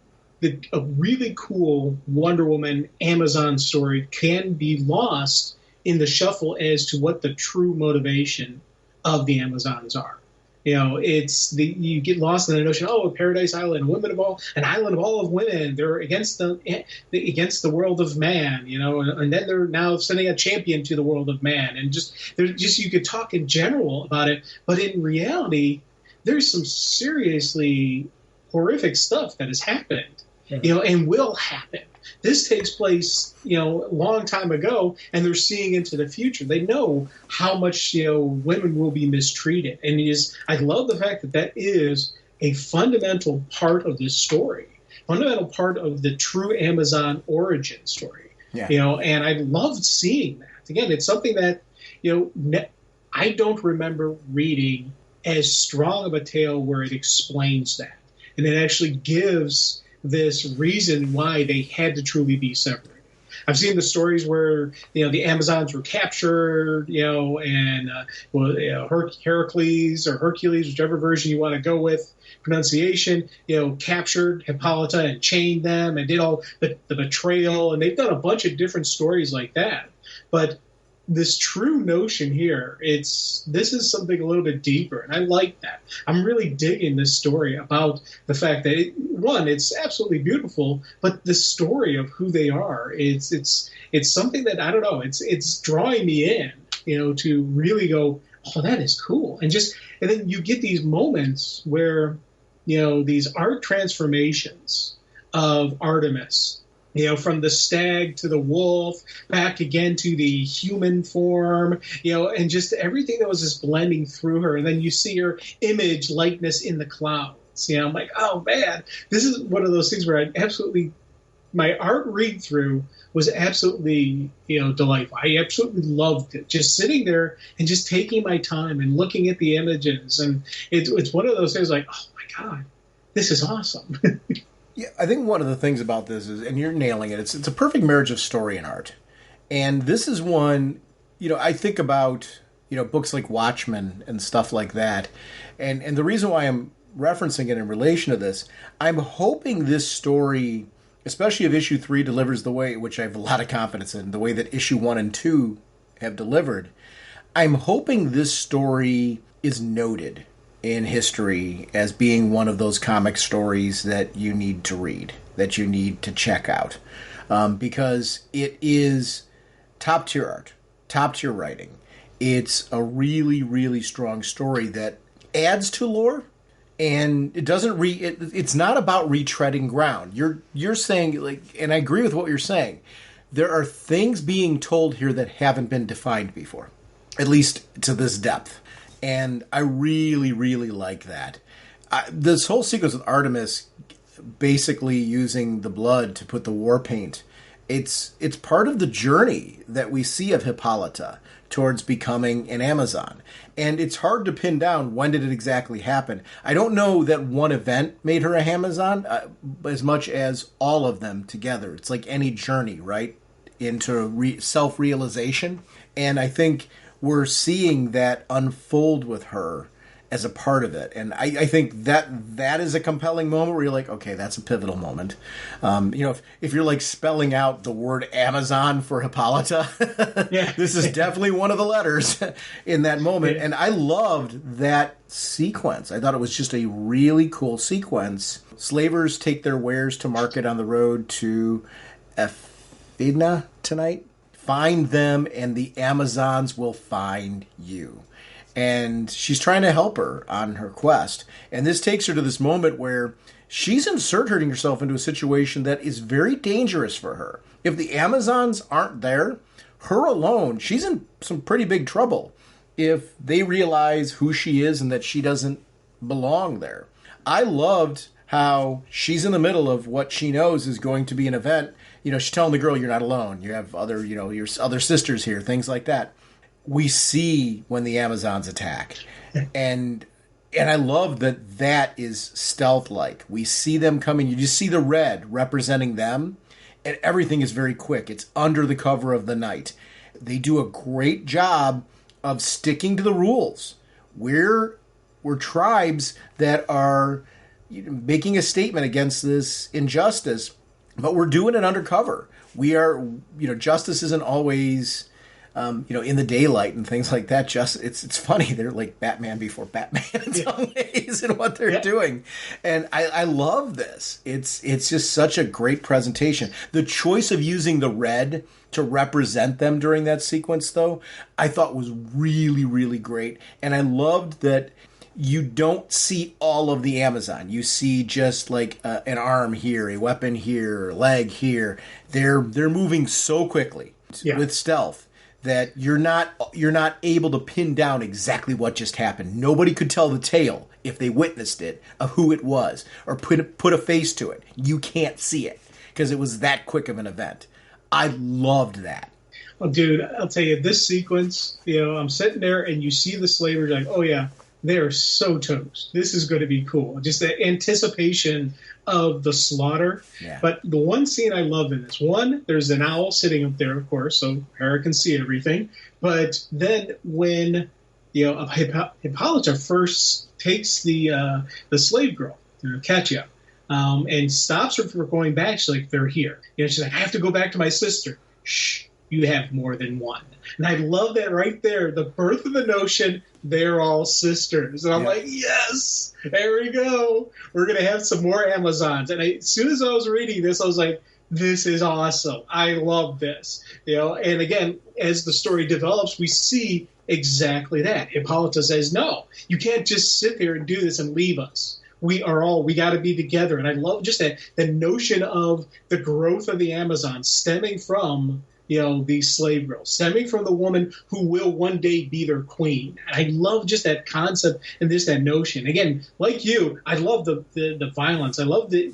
a really cool Wonder Woman Amazon story can be lost in the shuffle as to what the true motivation of the Amazons are. You get lost in the notion, a Paradise Island, an island of all of women. They're against the world of man, and then they're now sending a champion to the world of man, and you could talk in general about it, but in reality, there's some seriously horrific stuff that has happened. And will happen. This takes place, a long time ago, and they're seeing into the future. They know how much, women will be mistreated. And I love the fact that is a fundamental part of this story, fundamental part of the true Amazon origin story. And I loved seeing that. Again, it's something that, I don't remember reading as strong of a tale where it explains that. And it actually gives this reason why they had to truly be separated. I've seen the stories where the Amazons were captured, and Heracles or Hercules, whichever version you want to go with, pronunciation, captured Hippolyta and chained them and did all the betrayal, and they've done a bunch of different stories like that. But this true notion here, this is something a little bit deeper, and I like that. I'm really digging this story about the fact that it's absolutely beautiful, but the story of who they are, it's something that I don't know. It's drawing me in, to really go, oh, that is cool, and then you get these moments where, these art transformations of Artemis. From the stag to the wolf, back again to the human form, and just everything that was just blending through her. And then you see her image likeness in the clouds. I'm like, oh, man, this is one of those things where my art read-through was absolutely, delightful. I absolutely loved it. Just sitting there and just taking my time and looking at the images. And it's one of those things like, oh, my God, this is awesome. Yeah, I think one of the things about this is, and you're nailing it, it's a perfect marriage of story and art. And this is one, I think about, books like Watchmen and stuff like that. And the reason why I'm referencing it in relation to this, I'm hoping this story, especially if issue 3 delivers the way, which I have a lot of confidence in, the way that issue 1 and 2 have delivered, I'm hoping this story is noted in history as being one of those comic stories that you need to read, that you need to check out, because it is top-tier art, top-tier writing. It's a really, really strong story that adds to lore, and it doesn't it's not about retreading ground. You're saying, and I agree with what you're saying, there are things being told here that haven't been defined before, at least to this depth. And I really, really like that. This whole sequence with Artemis basically using the blood to put the war paint, it's part of the journey that we see of Hippolyta towards becoming an Amazon. And it's hard to pin down when did it exactly happen. I don't know that one event made her a Amazon as much as all of them together. It's like any journey, right, into self-realization. And I think we're seeing that unfold with her as a part of it. And I think that is a compelling moment where you're like, okay, that's a pivotal moment. If you're like spelling out the word Amazon for Hippolyta, this is definitely one of the letters in that moment. Yeah. And I loved that sequence. I thought it was just a really cool sequence. Slavers take their wares to market on the road to Ephidna tonight. Find them and the Amazons will find you. And she's trying to help her on her quest. And this takes her to this moment where she's inserting herself into a situation that is very dangerous for her. If the Amazons aren't there, her alone, she's in some pretty big trouble if they realize who she is and that she doesn't belong there. I loved how she's in the middle of what she knows is going to be an event. She's telling the girl, you're not alone. You have other, your other sisters here, things like that. We see when the Amazons attack. And I love that is stealth-like. We see them coming. You just see the red representing them, and everything is very quick. It's under the cover of the night. They do a great job of sticking to the rules. We're tribes that are making a statement against this injustice, but we're doing it undercover. We are, justice isn't always... in the daylight and things like that. It's funny. They're like Batman before Batman in some ways in what they're doing. And I love this. It's just such a great presentation. The choice of using the red to represent them during that sequence, though, I thought was really, really great. And I loved that you don't see all of the Amazon. You see just like an arm here, a weapon here, a leg here. They're moving so quickly with stealth that you're not able to pin down exactly what just happened. Nobody could tell the tale if they witnessed it of who it was or put a face to it. You can't see it because it was that quick of an event. I loved that. Well, dude, I'll tell you, this sequence, I'm sitting there and you see the slavers like, oh yeah, they are so toast. This is going to be cool. Just the anticipation of the slaughter. Yeah. But the one scene I love in this, there's an owl sitting up there, of course, so Hera can see everything. But then when Hippolyta first takes the slave girl, Katya, and stops her from going back, she's like, they're here. She's like, I have to go back to my sister. Shh, you have more than one. And I love that right there, the birth of the notion they're all sisters. And I'm like, yes, there we go. We're going to have some more Amazons. And as soon as I was reading this, I was like, this is awesome. I love this. And again, as the story develops, we see exactly that. Hippolyta says, no, you can't just sit there and do this and leave us. We got to be together. And I love just the notion of the growth of the Amazon stemming from these slave girls, stemming from the woman who will one day be their queen. I love just that concept and that notion. Again, like you, I love the violence. I love the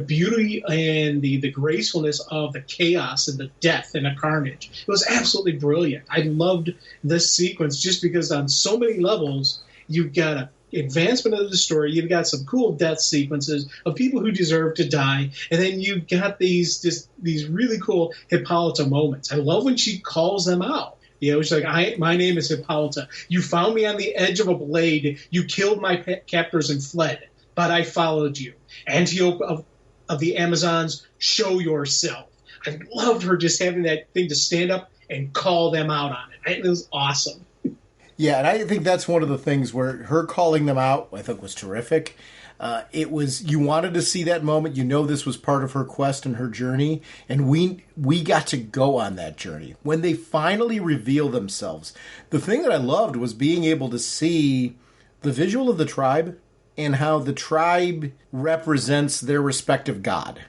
beauty and the gracefulness of the chaos and the death and the carnage. It was absolutely brilliant. I loved this sequence just because on so many levels you've got a advancement of the story, you've got some cool death sequences of people who deserve to die, and then you've got these really cool Hippolyta moments. I love when she calls them out. She's like, my name is Hippolyta. You found me on the edge of a blade. You killed my captors and fled, but I followed you. Antiope of the Amazons, show yourself. I loved her just having that thing to stand up and call them out on it. It was awesome. Yeah, and I think that's one of the things where her calling them out, I think, was terrific. It was, you wanted to see that moment. This was part of her quest and her journey, and we got to go on that journey. When they finally reveal themselves, the thing that I loved was being able to see the visual of the tribe and how the tribe represents their respective god.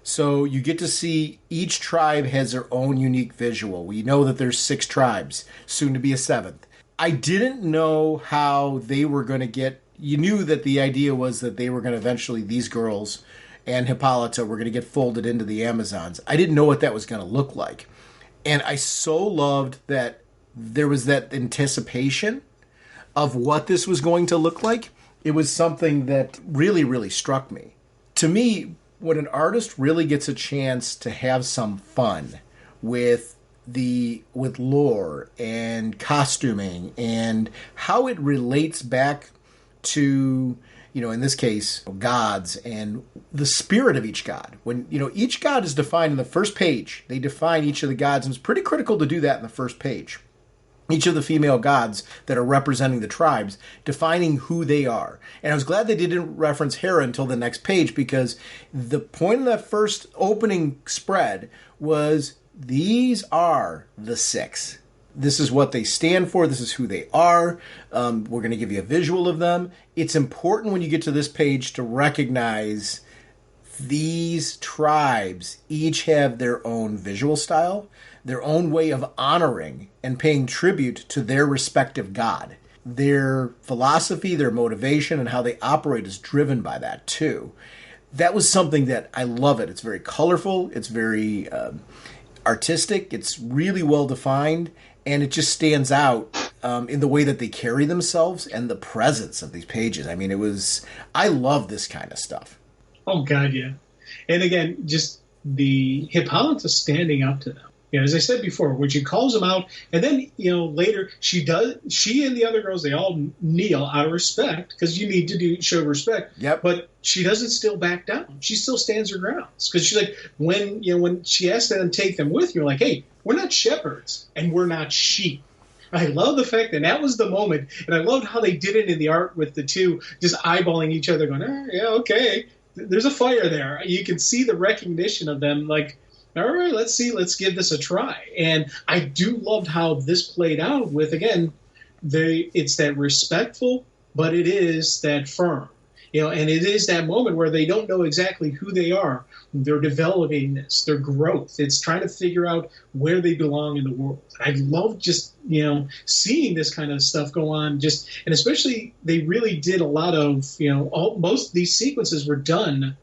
So you get to see each tribe has their own unique visual. We know that there's 6 tribes, soon to be a 7th. I didn't know how they were going to get... You knew that the idea was that they were going to eventually, these girls and Hippolyta were going to get folded into the Amazons. I didn't know what that was going to look like. And I so loved that there was that anticipation of what this was going to look like. It was something that really, really struck me. To me, when an artist really gets a chance to have some fun with with lore and costuming and how it relates back to, in this case, gods and the spirit of each god. When, each god is defined in the first page. They define each of the gods, and it's pretty critical to do that in the first page. Each of the female gods that are representing the tribes, defining who they are. And I was glad they didn't reference Hera until the next page, because the point of that first opening spread was, these are the six. This is what they stand for. This is who they are. We're going to give you a visual of them. It's important when you get to this page to recognize these tribes each have their own visual style, their own way of honoring and paying tribute to their respective god. Their philosophy, their motivation, and how they operate is driven by that too. That was something that I love it. It's very colorful. It's very artistic. It's really well defined. And it just stands out in the way that they carry themselves and the presence of these pages. I mean, I love this kind of stuff. Oh, God, yeah. And again, just the Hippolyta standing up to them. As I said before, when she calls them out, and then, later she and the other girls, they all kneel out of respect, because you need to show respect. Yep. But she doesn't still back down. She still stands her ground. Because she's like, when she asked them to take them with you, like, hey, we're not shepherds and we're not sheep. I love the fact that was the moment, and I loved how they did it in the art with the two just eyeballing each other, going, yeah, okay. There's a fire there. You can see the recognition of them, like, all right, let's give this a try. And I do love how this played out with, again, it's that respectful, but it is that firm. And it is that moment where they don't know exactly who they are. They're developing their growth. It's trying to figure out where they belong in the world. I love just, seeing this kind of stuff go on, and especially they really did a lot of, most of these sequences were done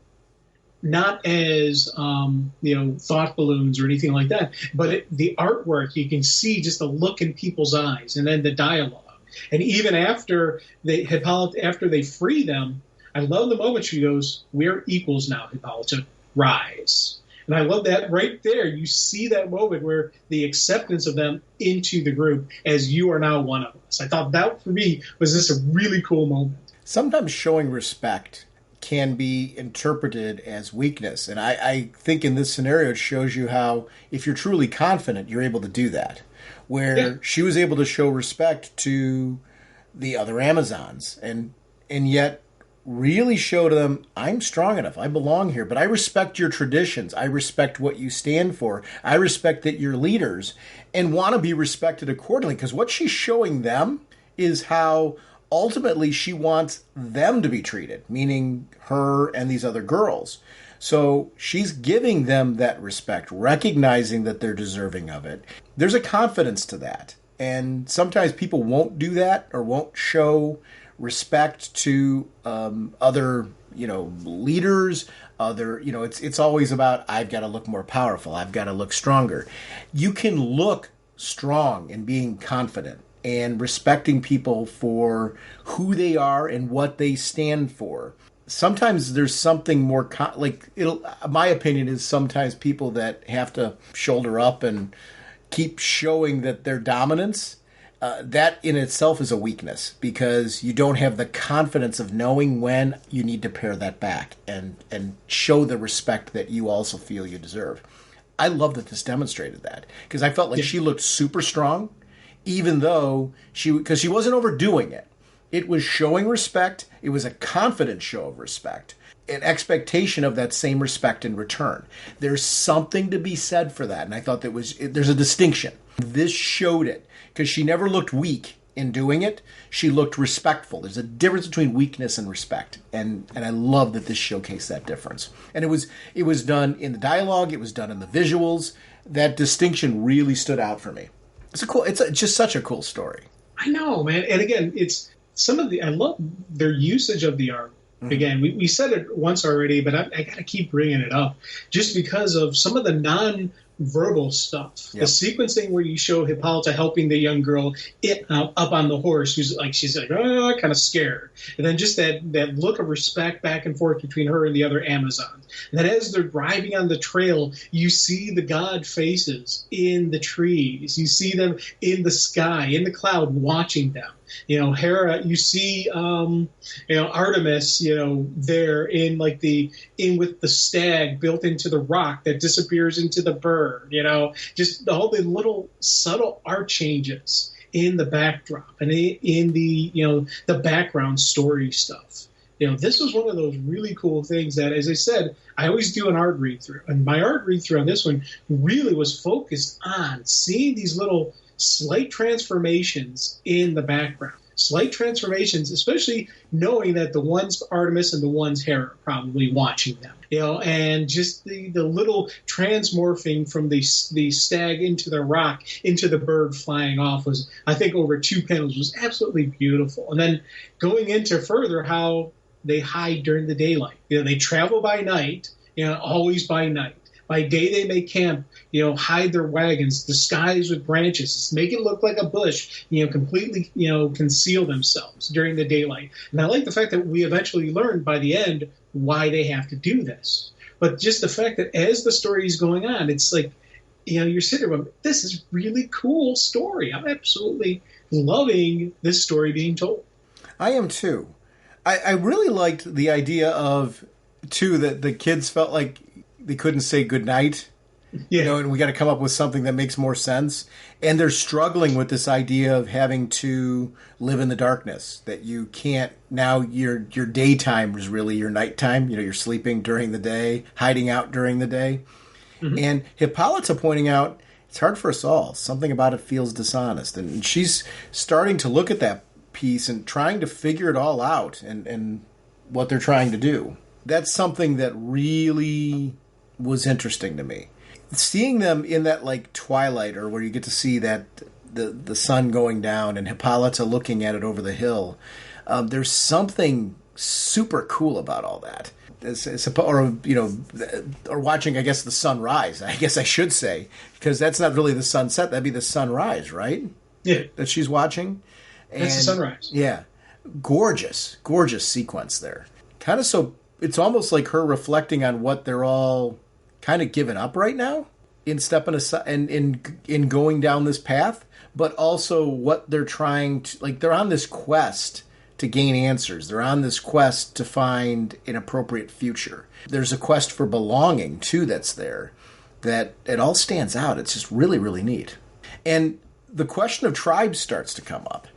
not as, thought balloons or anything like that, but the artwork, you can see just the look in people's eyes, and then the dialogue. And even after they free them, I love the moment she goes, "We're equals now, Hippolyta, rise." And I love that right there. You see that moment where the acceptance of them into the group as you are now one of us. I thought that, for me, was just a really cool moment. Sometimes showing respect can be interpreted as weakness. And I think in this scenario, it shows you how, if you're truly confident, you're able to do that. Where she was able to show respect to the other Amazons and yet really show to them, I'm strong enough, I belong here, but I respect your traditions, I respect what you stand for, I respect that you're leaders, and want to be respected accordingly, because what she's showing them is how ultimately she wants them to be treated, meaning her and these other girls. So she's giving them that respect, recognizing that they're deserving of it. There's a confidence to that, and sometimes people won't do that or won't show respect to other, leaders, it's always about, I've got to look more powerful, I've got to look stronger. You can look strong in being confident and respecting people for who they are and what they stand for. Sometimes there's something more, my opinion is sometimes people that have to shoulder up and keep showing that their dominance, that in itself is a weakness, because you don't have the confidence of knowing when you need to pare that back and show the respect that you also feel you deserve. I love that this demonstrated that, because I felt like she looked super strong, even though because she wasn't overdoing it. It was showing respect. It was a confident show of respect, an expectation of that same respect in return. There's something to be said for that, and I thought there's a distinction. This showed it, because she never looked weak in doing it. She looked respectful. There's a difference between weakness and respect, and I love that this showcased that difference. And it was done in the dialogue. It was done in the visuals. That distinction really stood out for me. It's just such a cool story. I know, man. And again, I love their usage of the art. Mm-hmm. Again, we said it once already, but I got to keep bringing it up just because of some of the non-verbal stuff. Yep. The sequencing where you show Hippolyta helping the young girl up on the horse, she's like, kind of scared. And then just that look of respect back and forth between her and the other Amazons. And then as they're driving on the trail, you see the god faces in the trees. You see them in the sky, in the cloud, watching them. Hera, you see, Artemis, there in with the stag built into the rock that disappears into the bird, just all the little subtle art changes in the backdrop and in the background story stuff. This was one of those really cool things that, as I said, I always do an art read-through. And my art read-through on this one really was focused on seeing these little slight transformations in the background. Slight transformations, especially knowing that the one's Artemis and the one's Hera are probably watching them. And just the little transmorphing from the stag into the rock, into the bird flying off was, I think, over 2 panels was absolutely beautiful. And then going into further how they hide during the daylight. They travel by night, always by night. By day they may camp, hide their wagons, disguise with branches, make it look like a bush, completely, conceal themselves during the daylight. And I like the fact that we eventually learn by the end why they have to do this. But just the fact that as the story is going on, it's like, you're sitting there going, this is really cool story. I'm absolutely loving this story being told. I am too. I really liked the idea of, too, that the kids felt like they couldn't say goodnight, and we got to come up with something that makes more sense. And they're struggling with this idea of having to live in the darkness, that you can't, now your daytime is really your nighttime. You're sleeping during the day, hiding out during the day. Mm-hmm. And Hippolyta pointing out, it's hard for us all. Something about it feels dishonest. And she's starting to look at that piece and trying to figure it all out and what they're trying to do. That's something that really was interesting to me. Seeing them in that twilight, or where you get to see that the sun going down and Hippolyta looking at it over the hill, there's something super cool about all that. Or watching, I guess, the sunrise. I guess I should say, because that's not really the sunset. That'd be the sunrise, right? Yeah, that she's watching. And, that's the sunrise. Yeah, gorgeous sequence there. Kind of so. It's almost like her reflecting on what they're all kind of giving up right now in stepping aside and in going down this path, but also what they're trying to, they're on this quest to gain answers. They're on this quest to find an appropriate future. There's a quest for belonging, too, that's there, that it all stands out. It's just really, really neat. And the question of tribes starts to come up,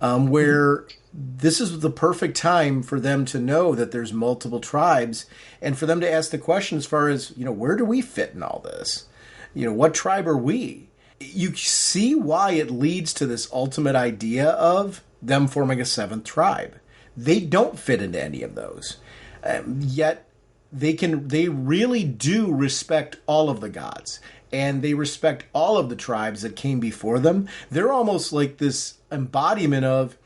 where this is the perfect time for them to know that there's multiple tribes and for them to ask the question as far as, where do we fit in all this? What tribe are we? You see why it leads to this ultimate idea of them forming a 7th tribe. They don't fit into any of those. Yet they really do respect all of the gods, and they respect all of the tribes that came before them. They're almost like this embodiment of,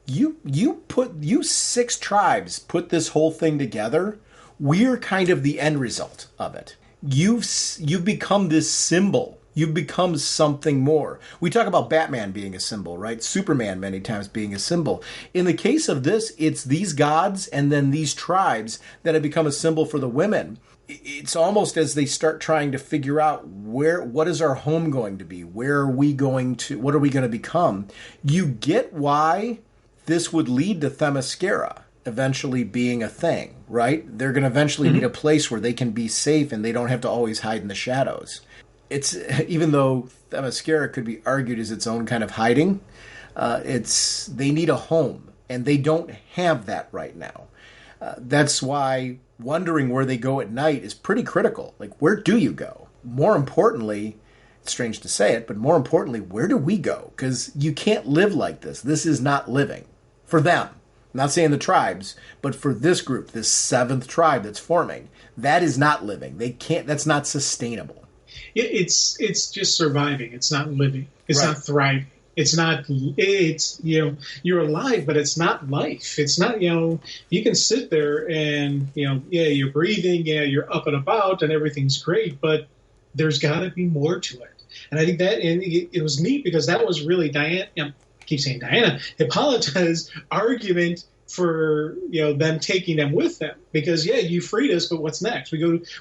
you 6 tribes put this whole thing together. We're kind of the end result of it. You've become this symbol. You've become something more. We talk about Batman being a symbol, right? Superman many times being a symbol. In the case of this, it's these gods and then these tribes that have become a symbol for the women. It's almost as they start trying to figure out what is our home going to be? Where are we going to, what are we going to become? You get why this would lead to Themyscira eventually being a thing, right? They're going to eventually need a place where they can be safe and they don't have to always hide in the shadows. It's, even though Themyscira could be argued as its own kind of hiding, they need a home, and they don't have that right now. That's why wondering where they go at night is pretty critical. Where do you go? More importantly, it's strange to say it, but more importantly, where do we go? Because you can't live like this. This is not living. For them. I'm not saying the tribes, but for this group, this 7th tribe that's forming, that is not living. They can't, that's not sustainable. It's just surviving. It's not living. It's not thriving. It's not, you're alive, but it's not life. It's not, you can sit there and, you're breathing, you're up and about and everything's great, but there's got to be more to it. And I think that, and it was neat because that was really Hippolyta's argument for them taking them with them, because you freed us, but what's next?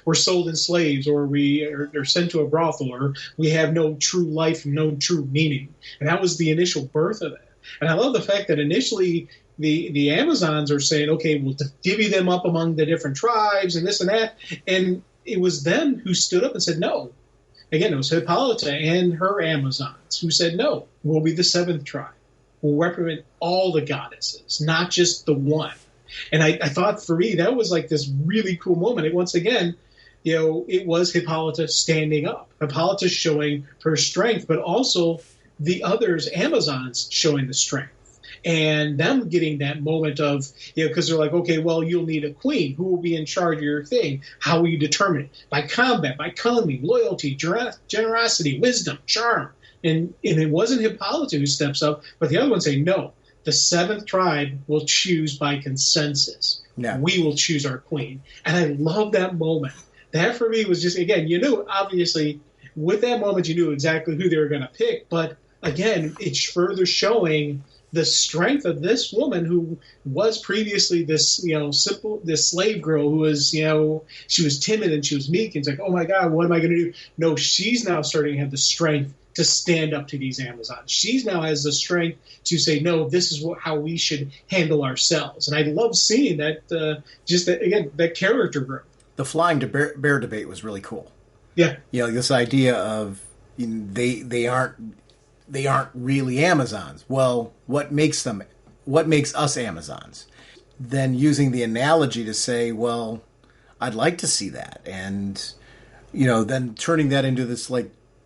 We're sold as slaves, or we are sent to a brothel, or we have no true life and no true meaning. And that was the initial birth of it. And I love the fact that initially the Amazons are saying, okay, we'll divvy them up among the different tribes and this and that, and it was them who stood up and said no. Again, it was Hippolyta and her Amazons who said no, we'll be the seventh tribe. Will represent all the goddesses, not just the one. And I thought, for me, that was like this really cool moment. And once again, it was Hippolyta standing up. Hippolyta showing her strength, but also the others, Amazons, showing the strength. And them getting that moment of, because they're like, okay, well, you'll need a queen. Who will be in charge of your thing? How will you determine it? By combat, by cunning, loyalty, generosity, wisdom, charm. And it wasn't Hippolyta who steps up, but the other ones say, no, the seventh tribe will choose by consensus. Yeah. We will choose our queen. And I love that moment. That for me was just, again, obviously, with that moment, you knew exactly who they were going to pick. But again, it's further showing the strength of this woman who was previously this, this slave girl who was, she was timid and she was meek. And it's like, oh my God, what am I going to do? No, she's now starting to have the strength to stand up to these Amazons. She's now has the strength to say, no, this is how we should handle ourselves. And I love seeing that, that character growth. The flying bear debate was really cool. Yeah. This idea of they aren't really Amazons. Well, what makes us Amazons? Then using the analogy to say, well, I'd like to see that. And, then turning that into this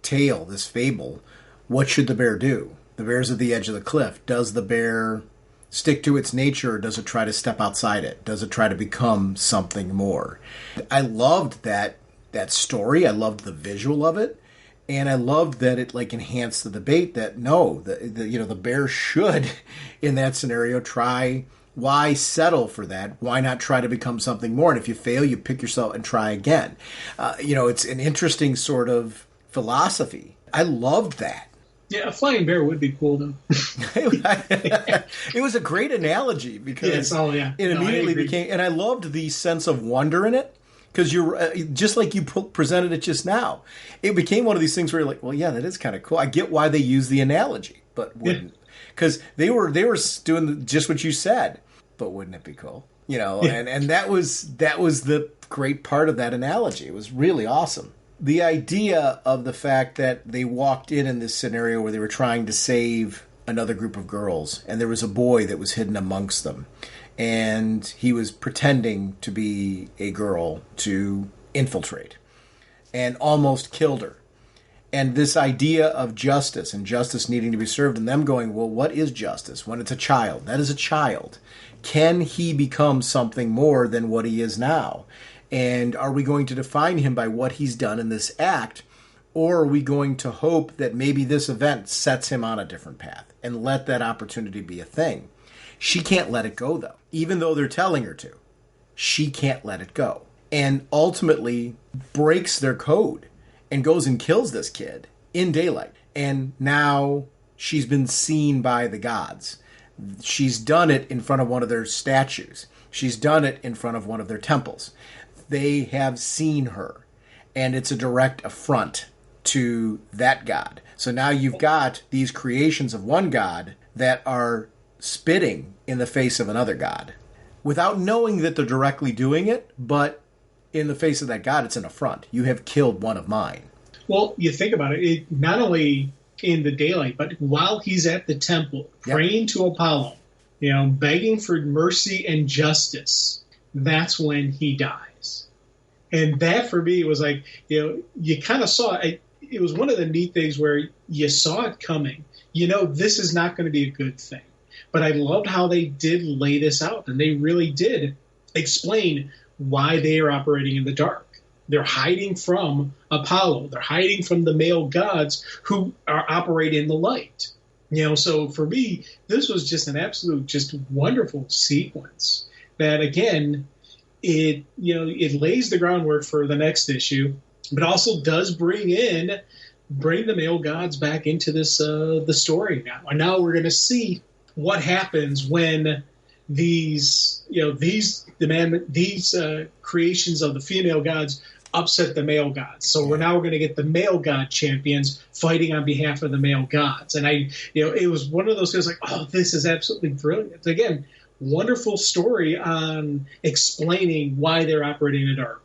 tale, this fable. What should the bear do? The bear's at the edge of the cliff. Does the bear stick to its nature, or does it try to step outside it? Does it try to become something more? I loved that story. I loved the visual of it. And I loved that it enhanced the debate that no, the bear should, in that scenario, try. Why settle for that? Why not try to become something more? And if you fail, you pick yourself and try again. It's an interesting sort of philosophy. I loved that. Yeah, a flying bear would be cool, though. It was a great analogy because it immediately became, and I loved the sense of wonder in it. Because you're just like you presented it just now, it became one of these things where you're like, well, yeah, that is kind of cool. I get why they use the analogy, but wouldn't, because they were doing just what you said. But wouldn't it be cool? And that was the great part of that analogy. It was really awesome. The idea of the fact that they walked in this scenario where they were trying to save another group of girls, and there was a boy that was hidden amongst them. And he was pretending to be a girl to infiltrate and almost killed her. And this idea of justice and justice needing to be served, and them going, well, what is justice? When it's a child, that is a child. Can he become something more than what he is now? And are we going to define him by what he's done in this act? Or are we going to hope that maybe this event sets him on a different path and let that opportunity be a thing? She can't let it go, though. Even though they're telling her to, she can't let it go. And ultimately breaks their code and goes and kills this kid in daylight. And now she's been seen by the gods. She's done it in front of one of their statues. She's done it in front of one of their temples. They have seen her. And it's a direct affront to that god. So now you've got these creations of one god that are spitting in the face of another god without knowing that they're directly doing it, but in the face of that god, it's an affront. You have killed one of mine. Well, you think about it, not only in the daylight, but while he's at the temple, praying to Apollo, begging for mercy and justice, that's when he dies. And that, for me, was like, you kind of saw it. It was one of the neat things where you saw it coming. This is not going to be a good thing. But I loved how they did lay this out, and they really did explain why they are operating in the dark. They're hiding from Apollo. They're hiding from the male gods who are operating in the light. So for me, this was just an absolute, just wonderful sequence that, again, it lays the groundwork for the next issue, but also does bring the male gods back into this the story now. And now we're going to see what happens when these creations of the female gods upset the male gods. So we're going to get the male god champions fighting on behalf of the male gods. And it was one of those things like, oh, this is absolutely brilliant. Again, wonderful story on explaining why they're operating in the dark.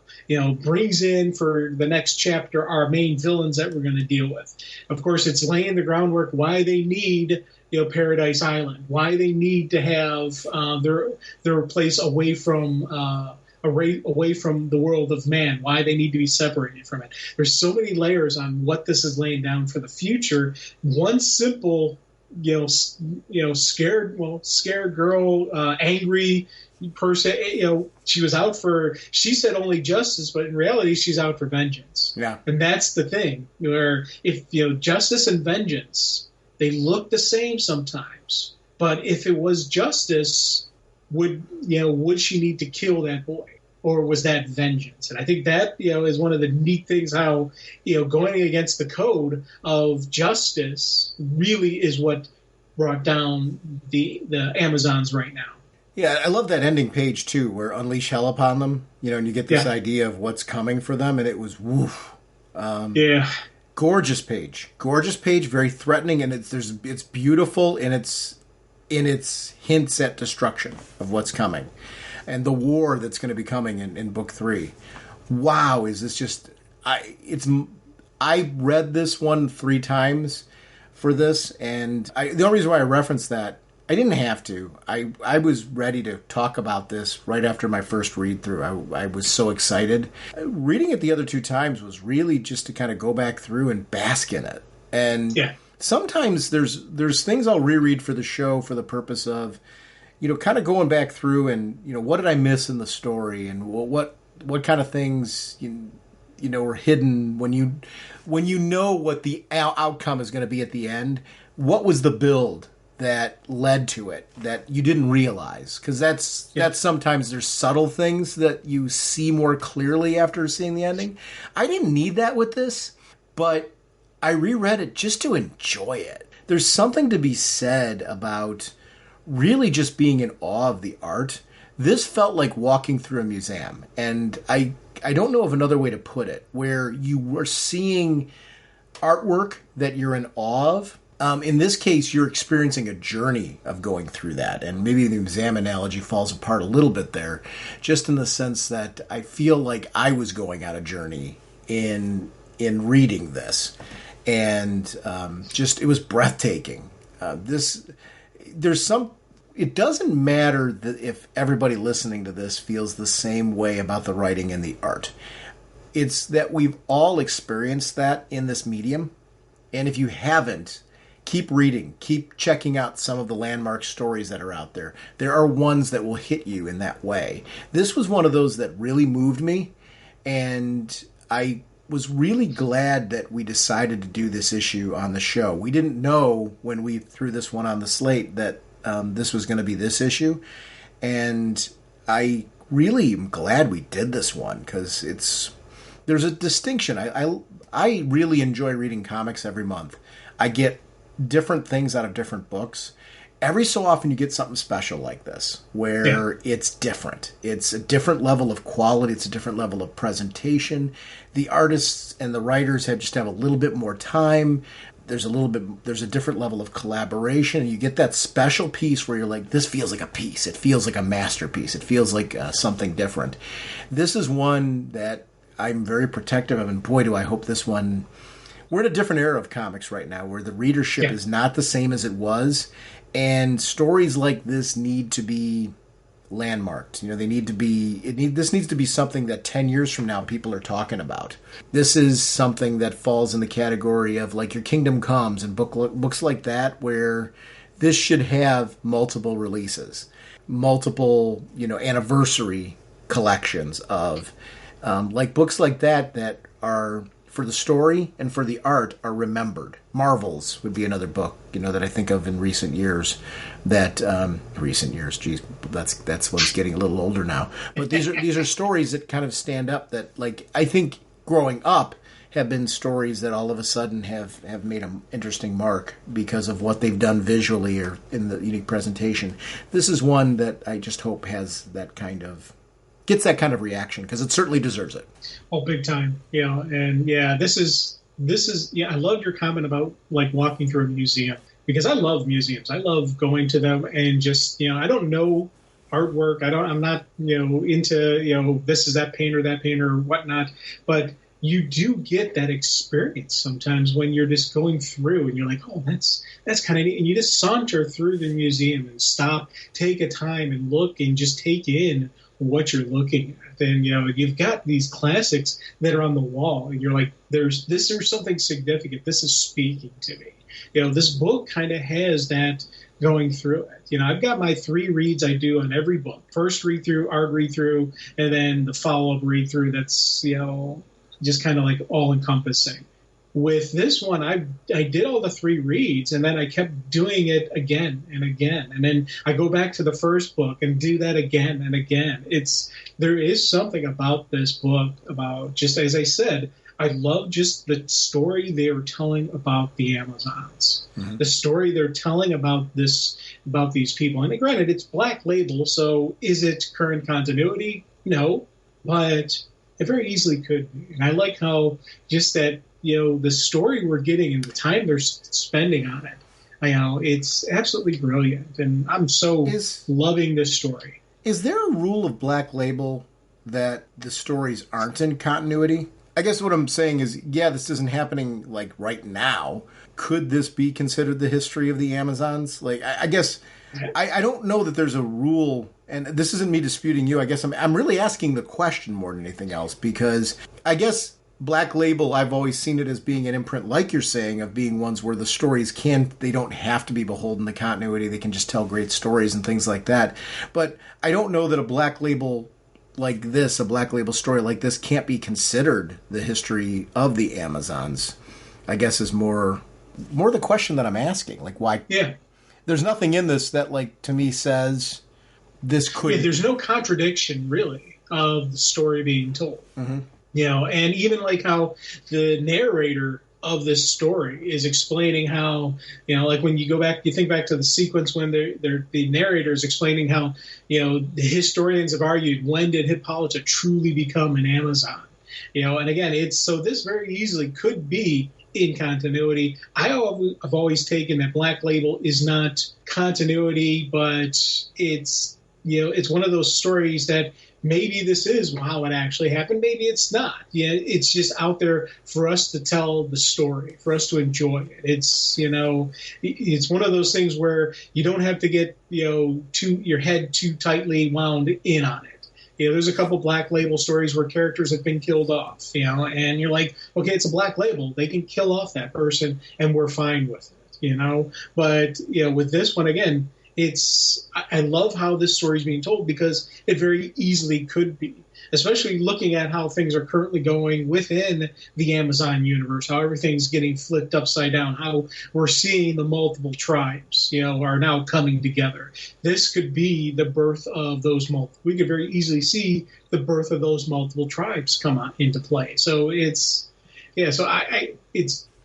Brings in for the next chapter our main villains that we're going to deal with. Of course, it's laying the groundwork why they need Paradise Island, why they need to have their place away from the world of man, why they need to be separated from it. There's so many layers on what this is laying down for the future. One simple, scared girl, angry person, she said only justice, but in reality she's out for vengeance. Yeah. And that's the thing, where if justice and vengeance, they look the same sometimes, but if it was justice, would she need to kill that boy, or was that vengeance? And I think that is one of the neat things, how going against the code of justice really is what brought down the Amazons right now. Yeah, I love that ending page, too, where unleash hell upon them, and you get this idea of what's coming for them, and it was woof. Gorgeous page, very threatening, and it's beautiful in its hints at destruction of what's coming, and the war that's going to be coming in book 3. Wow, is this just? I read this one 3 times for this, and the only reason why I referenced that, I didn't have to. I was ready to talk about this right after my first read through. I was so excited. Reading it the other 2 times was really just to kind of go back through and bask in it. And sometimes there's things I'll reread for the show for the purpose of, kind of going back through and, what did I miss in the story, and what kind of things were hidden when you know what the outcome is going to be at the end. What was the build that led to it that you didn't realize? Because that's sometimes there's subtle things that you see more clearly after seeing the ending. I didn't need that with this, but I reread it just to enjoy it. There's something to be said about really just being in awe of the art. This felt like walking through a museum, and I don't know of another way to put it, where you were seeing artwork that you're in awe of. In this case, you're experiencing a journey of going through that. And maybe the exam analogy falls apart a little bit there, just in the sense that I feel like I was going on a journey in reading this. And it was breathtaking. It doesn't matter that if everybody listening to this feels the same way about the writing and the art. It's that we've all experienced that in this medium. And if you haven't, keep reading, keep checking out some of the landmark stories that are out there. There are ones that will hit you in that way. This was one of those that really moved me, and I was really glad that we decided to do this issue on the show. We didn't know when we threw this one on the slate that this was going to be this issue, and I really am glad we did this one, because there's a distinction. I really enjoy reading comics every month. I get different things out of different books. Every so often you get something special like this, where it's different. It's a different level of quality. It's a different level of presentation. The artists and the writers have a little bit more time. There's a different level of collaboration. And you get that special piece where you're like, this feels like a piece. It feels like a masterpiece. It feels like something different. This is one that I'm very protective of, and boy, do I hope this one... We're in a different era of comics right now, where the readership is not the same as it was, and stories like this need to be landmarked. They need to be. This needs to be something that 10 years from now people are talking about. This is something that falls in the category of like your Kingdom Comes and books like that, where this should have multiple releases, multiple anniversary collections of like books like that are, for the story and for the art, are remembered. Marvels would be another book, that I think of in recent years. That's what's getting a little older now. But these are stories that kind of stand up. That, like, I think growing up, have been stories that all of a sudden have made an interesting mark because of what they've done visually or in the unique presentation. This is one that I just hope has that kind of gets that kind of reaction, because it certainly deserves it. Oh, big time. And this is I love your comment about like walking through a museum, because I love museums. I love going to them and just, I don't know artwork. I'm not, into, this is that painter or whatnot, but you do get that experience sometimes when you're just going through and you're like, oh, that's kind of neat. And you just saunter through the museum and stop, take a time and look and just take in what you're looking at. And, you've got these classics that are on the wall and you're like, there's something significant. This is speaking to me. This book kind of has that going through it. I've got my 3 reads I do on every book. First read through, art read through, and then the follow-up read through that's, just kind of like all-encompassing. With this one, I did all the 3 reads, and then I kept doing it again and again. And then I go back to the first book and do that again and again. There is something about this book, about, just as I said, I love just the story they are telling about the Amazons, the story they're telling about these people. And granted, it's Black Label, so is it current continuity? No, but it very easily could be. And I like how just that, the story we're getting and the time they're spending on it, it's absolutely brilliant. And I'm so loving this story. Is there a rule of Black Label that the stories aren't in continuity? I guess what I'm saying is, this isn't happening like right now. Could this be considered the history of the Amazons? Like, I guess I don't know that there's a rule, and this isn't me disputing you. I guess I'm really asking the question more than anything else, because I guess Black Label, I've always seen it as being an imprint, like you're saying, of being ones where the stories they don't have to be beholden to continuity. They can just tell great stories and things like that. But I don't know that a Black Label like this, a Black Label story like this, can't be considered the history of the Amazons. I guess is more the question that I'm asking. Like, why? Yeah. There's nothing in this that, like, to me says this could... Yeah, there's no contradiction, really, of the story being told. Mm-hmm. And even like how the narrator of this story is explaining how, like when you think back to the sequence when the narrator is explaining how, the historians have argued, when did Hippolyta truly become an Amazon? And again, so this very easily could be in continuity. I've always taken that Black Label is not continuity, but it's one of those stories that maybe this is how it actually happened. Maybe it's not. It's just out there for us to tell the story, for us to enjoy it. It's, it's one of those things where you don't have to get, your head too tightly wound in on it. There's a couple Black Label stories where characters have been killed off, and you're like, okay, it's a Black Label. They can kill off that person and we're fine with it, But, with this one, again, I love how this story is being told, because it very easily could be, especially looking at how things are currently going within the Amazon universe, how everything's getting flipped upside down, how we're seeing the multiple tribes, are now coming together. This could be the birth of those we could very easily see the birth of those multiple tribes come into play. So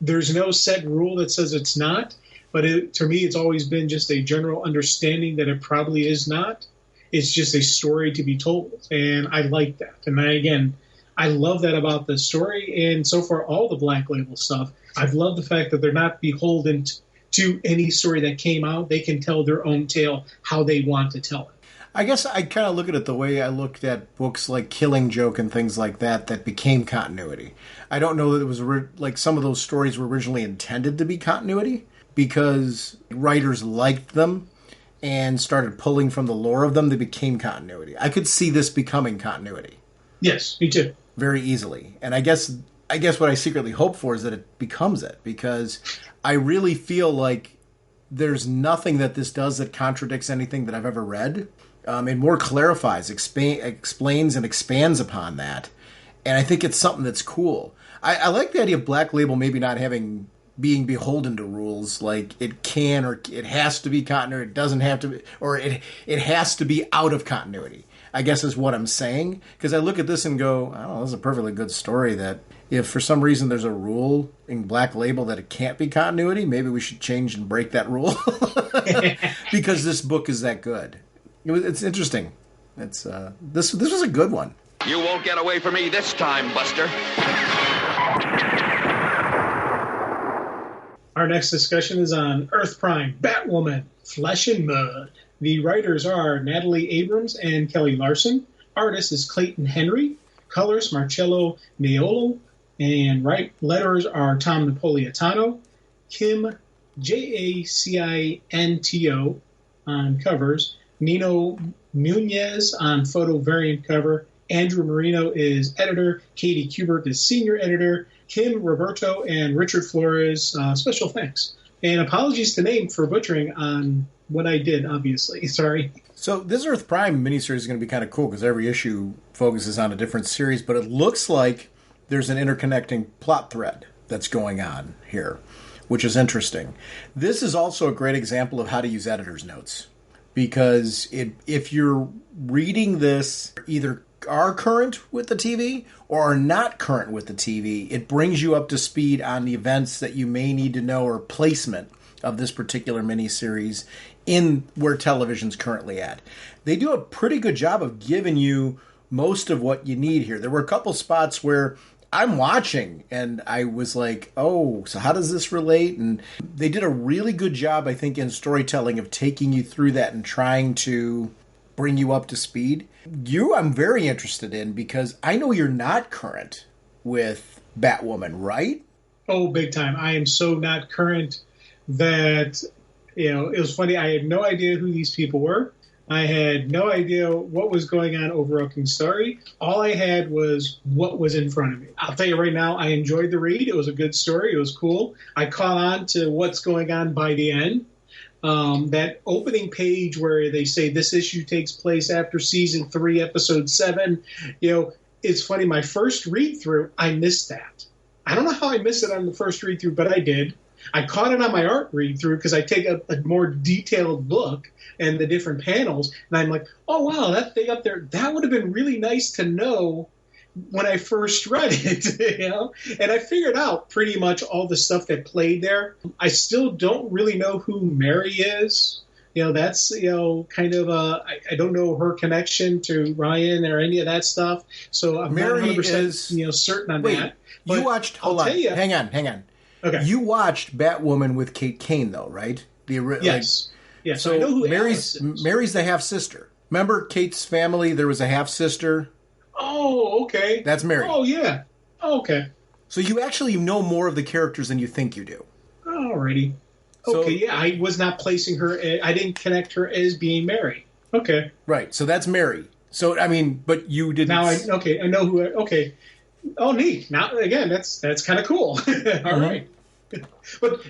there's no set rule that says it's not. But to me, it's always been just a general understanding that it probably is not. It's just a story to be told. And I like that. And I love that about the story. And so far, all the Black Label stuff, I've loved the fact that they're not beholden to any story that came out. They can tell their own tale how they want to tell it. I guess I kind of look at it the way I looked at books like Killing Joke and things like that became continuity. I don't know that it was like some of those stories were originally intended to be continuity, because writers liked them and started pulling from the lore of them. They became continuity. I could see this becoming continuity. Yes, me too. Very easily. And I guess what I secretly hope for is that it becomes it, because I really feel like there's nothing that this does that contradicts anything that I've ever read. It more clarifies, explains, and expands upon that. And I think it's something that's cool. I like the idea of Black Label maybe not having being beholden to rules, like it can or it has to be continuity, it doesn't have to be, or it has to be out of continuity, I guess is what I'm saying. Because I look at this and go, oh, this is a perfectly good story that if for some reason there's a rule in Black Label that it can't be continuity, maybe we should change and break that rule. Because this book is that good. It's interesting. It's this was a good one. You won't get away from me this time, Buster. Our next discussion is on Earth Prime, Batwoman, Flesh and Mud. The writers are Natalie Abrams and Kelly Larson. Artist is Clayton Henry. Colors, Marcello Maiolo. And letters are Tom Napolitano. Kim Jacinto on covers. Nino Munez on photo variant cover. Andrew Marino is editor. Katie Kubert is senior editor. Kim Roberto and Richard Flores, special thanks. And apologies to Nate for butchering on what I did, obviously. Sorry. So this Earth Prime miniseries is going to be kind of cool because every issue focuses on a different series, but it looks like there's an interconnecting plot thread that's going on here, which is interesting. This is also a great example of how to use editor's notes, because if you're reading this either are current with the TV or are not current with the TV, it brings you up to speed on the events that you may need to know or placement of this particular miniseries in where television's currently at. They do a pretty good job of giving you most of what you need here. There were a couple spots where I'm watching and I was like, oh, so how does this relate? And they did a really good job, I think, in storytelling of taking you through that and trying to bring you up to speed. I'm very interested in, because I know you're not current with Batwoman, right? Oh, big time. I am so not current that, it was funny. I had no idea who these people were. I had no idea what was going on overarching story. All I had was what was in front of me. I'll tell you right now, I enjoyed the read. It was a good story. It was cool. I caught on to what's going on by the end. That opening page where they say this issue takes place after season 3, episode 7, it's funny. My first read through, I missed that. I don't know how I missed it on the first read through, but I did. I caught it on my art read through because I take a more detailed look and the different panels, and I'm like, oh wow, that thing up there, that would have been really nice to know when I first read it, And I figured out pretty much all the stuff that played there. I still don't really know who Mary is. That's, kind of I don't know her connection to Ryan or any of that stuff. So I'm Mary not 100% is, certain on wait, that. But you watched, hold on, hang on. Okay. You watched Batwoman with Kate Kane, though, right? Yes. Yes. So I know who Mary's the half-sister. Remember Kate's family? There was a half-sister. Oh, okay. That's Mary. Oh, yeah. Oh, okay. So you actually know more of the characters than you think you do. Alrighty. Okay, yeah, I was not placing her. I didn't connect her as being Mary. Okay. Right, so that's Mary. So, I mean, but you didn't... Now, I know who... Okay. Oh, neat. Now, again, that's kind of cool. All right. But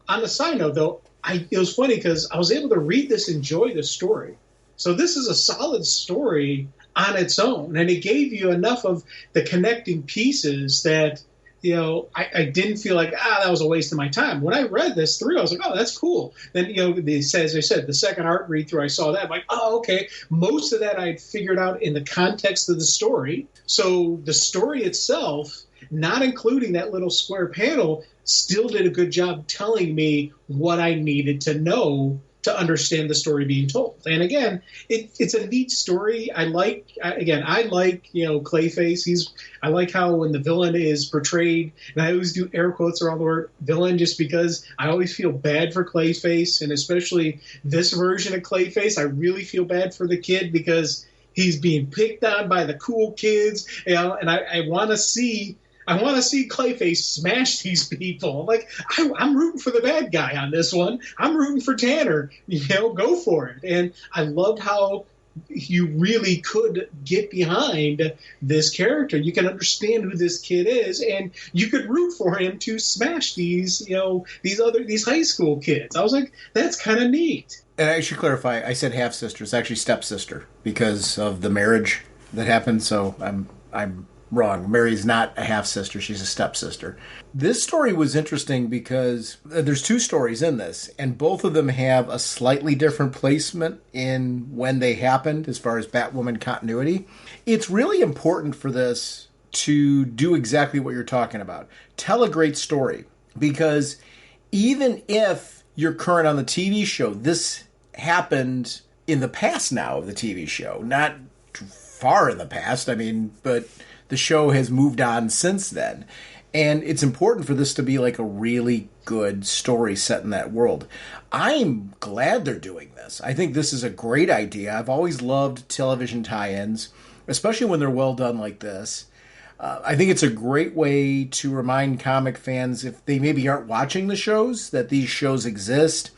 on the side note, though, it was funny because I was able to read this, enjoy the story. So this is a solid story on its own, and it gave you enough of the connecting pieces that, I didn't feel like, that was a waste of my time. When I read this through, I was like, oh, that's cool. Then, as I said, the second art read through, I saw that. I'm like, oh, okay. Most of that I had figured out in the context of the story. So the story itself, not including that little square panel, still did a good job telling me what I needed to know to understand the story being told. And again, it's a neat story. I like Clayface. I like how when the villain is portrayed, and I always do air quotes around the word villain just because I always feel bad for Clayface, and especially this version of Clayface, I really feel bad for the kid because he's being picked on by the cool kids, and I want to see Clayface smash these people. Like, I'm rooting for the bad guy on this one. I'm rooting for Tanner. Go for it. And I loved how you really could get behind this character. You can understand who this kid is, and you could root for him to smash these high school kids. I was like, that's kind of neat. And I should clarify, I said half-sister. It's actually stepsister because of the marriage that happened, so I'm wrong. Mary's not a half-sister. She's a stepsister. This story was interesting because there's 2 stories in this, and both of them have a slightly different placement in when they happened as far as Batwoman continuity. It's really important for this to do exactly what you're talking about. Tell a great story, because even if you're current on the TV show, this happened in the past now of the TV show. Not far in the past, but the show has moved on since then. And it's important for this to be like a really good story set in that world. I'm glad they're doing this. I think this is a great idea. I've always loved television tie-ins, especially when they're well done like this. I think it's a great way to remind comic fans, if they maybe aren't watching the shows, that these shows exist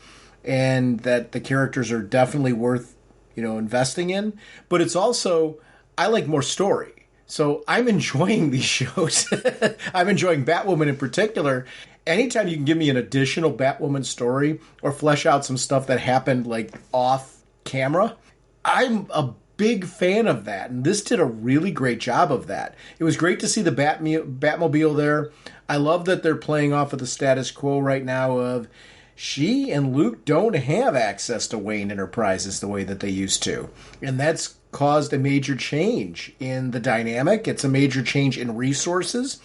and that the characters are definitely worth, investing in. But it's also, I like more story. So I'm enjoying these shows. I'm enjoying Batwoman in particular. Anytime you can give me an additional Batwoman story or flesh out some stuff that happened like off camera, I'm a big fan of that. And this did a really great job of that. It was great to see the Batmobile there. I love that they're playing off of the status quo right now of she and Luke don't have access to Wayne Enterprises the way that they used to. And that's caused a major change in the dynamic. It's a major change in resources.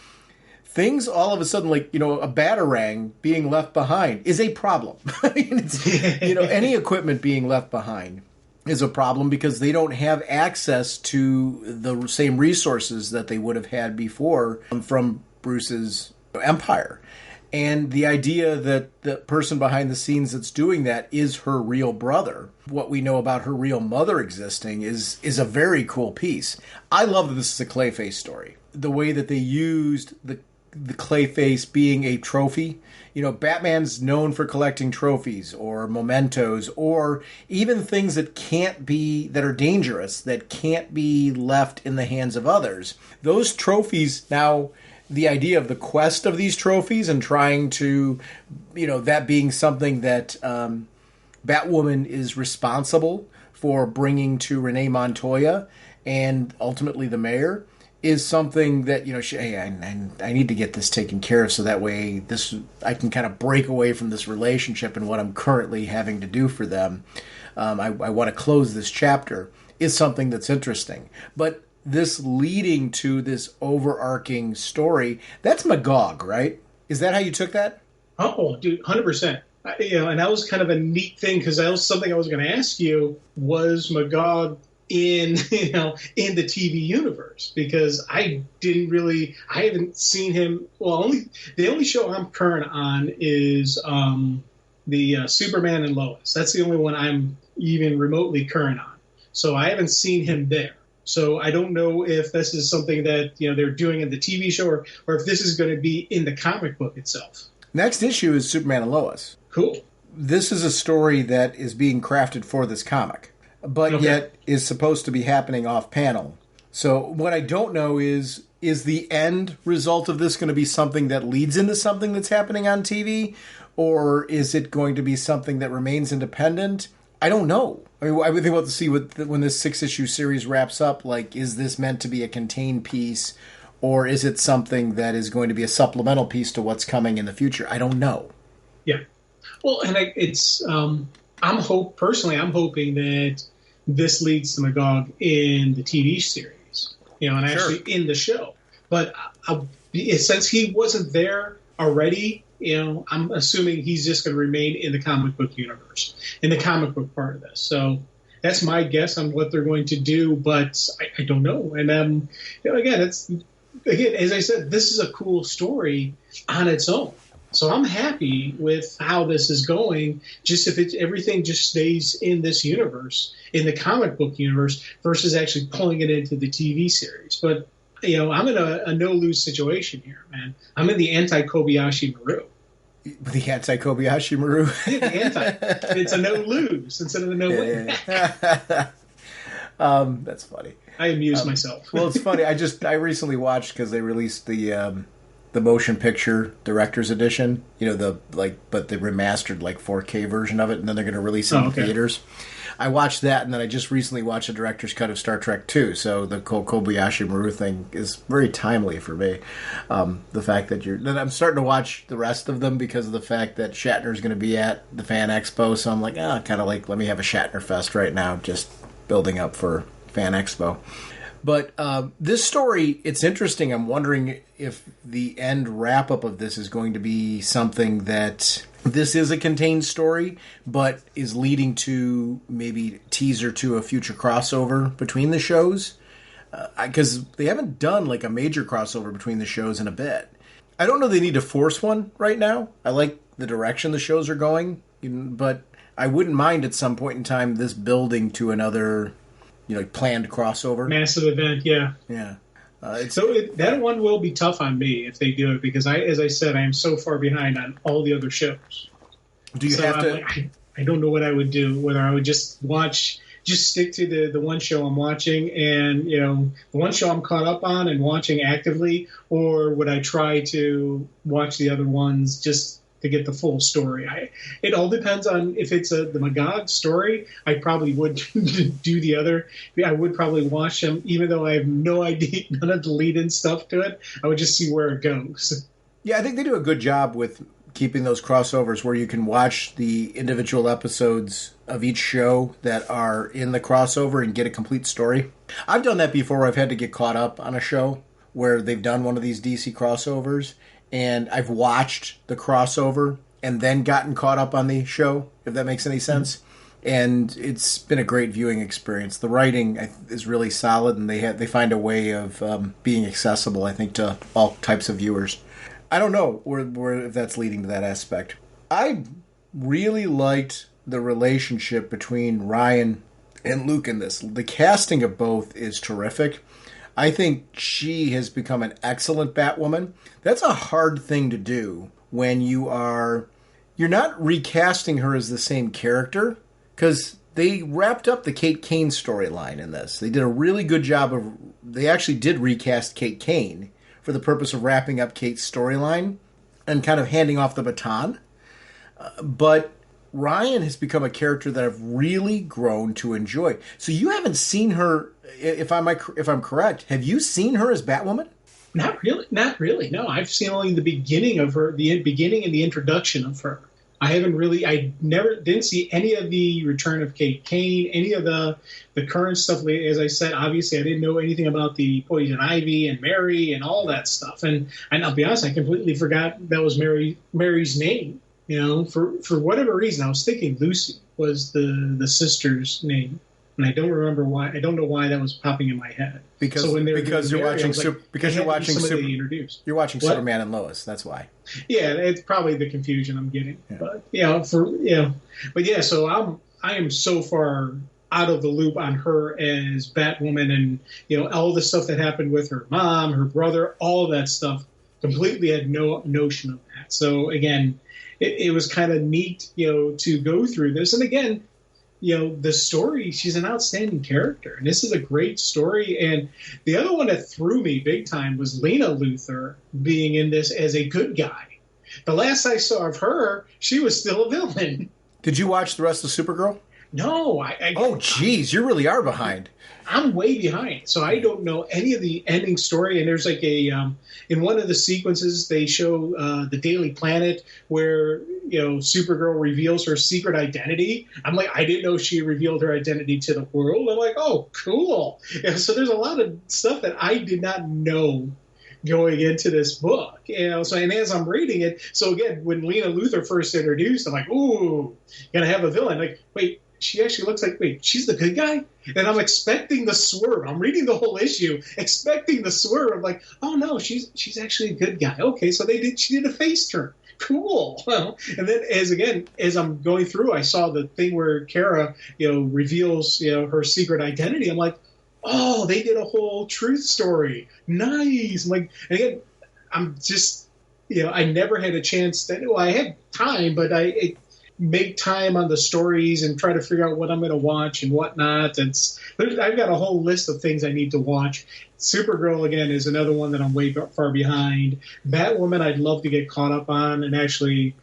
Things all of a sudden, like, a Batarang being left behind is a problem. Any equipment being left behind is a problem because they don't have access to the same resources that they would have had before from Bruce's empire. And the idea that the person behind the scenes that's doing that is her real brother. What we know about her real mother existing is a very cool piece. I love that this is a Clayface story. The way that they used the Clayface being a trophy. Batman's known for collecting trophies or mementos or even things that are dangerous, that can't be left in the hands of others. Those trophies now, the idea of the quest of these trophies and trying to, that being something that Batwoman is responsible for bringing to Renee Montoya and ultimately the mayor, is something that, I need to get this taken care of so that way I can kind of break away from this relationship and what I'm currently having to do for them. I want to close this chapter, is something that's interesting. But this leading to this overarching story, that's Magog, right? Is that how you took that? Oh, dude, 100%. And that was kind of a neat thing because that was something I was going to ask you, was Magog in the TV universe? Because I haven't seen him. Well, the only show I'm current on is the Superman and Lois. That's the only one I'm even remotely current on. So I haven't seen him there. So I don't know if this is something that they're doing in the TV show or if this is going to be in the comic book itself. Next issue is Superman and Lois. Cool. This is a story that is being crafted for this comic, but yet is supposed to be happening off panel. So what I don't know is the end result of this going to be something that leads into something that's happening on TV, or is it going to be something that remains independent? I don't know. I would think we'll have to see when this 6-issue series wraps up. Like, is this meant to be a contained piece, or is it something that is going to be a supplemental piece to what's coming in the future? I don't know. Yeah. Well, and I'm hoping that this leads to Magog in the TV series, and actually in the show. But since he wasn't there already, I'm assuming he's just going to remain in the comic book universe, in the comic book part of this. So that's my guess on what they're going to do, but I don't know. And again, as I said, this is a cool story on its own. So I'm happy with how this is going. Just if everything just stays in this universe, in the comic book universe, versus actually pulling it into the TV series. But I'm in a no-lose situation here, man. I'm in the anti-Kobayashi Maru. The anti-Kobayashi Maru? Yeah, the anti. It's a no-lose instead of a no-win. That's funny. I amuse myself. Well, it's funny. I recently watched, because they released the motion picture director's edition, but the remastered 4K version of it, and then they're going to release it in theaters. I watched that, and then I just recently watched the director's cut of Star Trek 2, so the Kobayashi Maru thing is very timely for me. The fact that I'm starting to watch the rest of them because of the fact that Shatner's going to be at the Fan Expo, so I'm like, kind of like, let me have a Shatner Fest right now, just building up for Fan Expo. But this story, it's interesting. I'm wondering if the end wrap-up of this is going to be something that this is a contained story, but is leading to maybe teaser to a future crossover between the shows. Because they haven't done like a major crossover between the shows in a bit. I don't know they need to force one right now. I like the direction the shows are going, but I wouldn't mind at some point in time this building to another... planned crossover. Massive event, yeah. Yeah. That one will be tough on me if they do it, because as I said, I am so far behind on all the other shows. Do you have to... I don't know what I would do, whether I would just stick to the one show I'm watching and, the one show I'm caught up on and watching actively, or would I try to watch the other ones just to get the full story. It all depends on if it's the Magog story. I probably would do the other. I would probably watch them, even though I have no idea, none of the lead-in stuff to it. I would just see where it goes. Yeah, I think they do a good job with keeping those crossovers where you can watch the individual episodes of each show that are in the crossover and get a complete story. I've done that before. I've had to get caught up on a show where they've done one of these DC crossovers, and I've watched the crossover and then gotten caught up on the show, if that makes any sense. Mm-hmm. And it's been a great viewing experience. The writing is really solid, and they find a way of being accessible, I think, to all types of viewers. I don't know if that's leading to that aspect. I really liked the relationship between Ryan and Luke in this. The casting of both is terrific. I think she has become an excellent Batwoman. That's a hard thing to do when you're not recasting her as the same character, because they wrapped up the Kate Kane storyline in this. They did a really good job they actually did recast Kate Kane for the purpose of wrapping up Kate's storyline and kind of handing off the baton. But Ryan has become a character that I've really grown to enjoy. So you haven't seen her, if I'm correct, have you seen her as Batwoman? Not really. No, I've seen only the beginning of her, the beginning and the introduction of her. I didn't see any of the Return of Kate Kane, any of the current stuff. As I said, obviously I didn't know anything about the Poison Ivy and Mary and all that stuff. And I'll be honest, I completely forgot that was Mary's name. For whatever reason, I was thinking Lucy was the sister's name. And I don't remember why. I don't know why that was popping in my head. Because you're watching Superman and Lois. That's why. Yeah, it's probably the confusion I'm getting. Yeah. But so I am so far out of the loop on her as Batwoman, and all the stuff that happened with her mom, her brother, all of that stuff. Completely had no notion of that. So again, it was kind of neat, to go through this, and again. The story, she's an outstanding character. And this is a great story. And the other one that threw me big time was Lena Luthor being in this as a good guy. The last I saw of her, she was still a villain. Did you watch the rest of Supergirl? No. Oh, geez, you really are behind. I'm way behind. So I don't know any of the ending story. And there's like in one of the sequences, they show the Daily Planet where, Supergirl reveals her secret identity. I'm like, I didn't know she revealed her identity to the world. I'm like, oh, cool. So there's a lot of stuff that I did not know going into this book. So and as I'm reading it, so again, when Lena Luthor first introduced, I'm like, ooh, gonna have a villain. Like, wait, she actually looks like, she's the good guy? And I'm expecting the swerve. I'm reading the whole issue, expecting the swerve. I'm like, oh no, she's actually a good guy. Okay, so she did a face turn. Cool. Well, and then as I'm going through, I saw the thing where Kara, reveals, her secret identity. I'm like, oh, they did a whole truth story. Nice. I'm like, and again, I'm just, I never had a chance I had time, but I make time on the stories and try to figure out what I'm going to watch and whatnot. I've got a whole list of things I need to watch. Supergirl, again, is another one that I'm way far behind. Batwoman, I'd love to get caught up on and actually,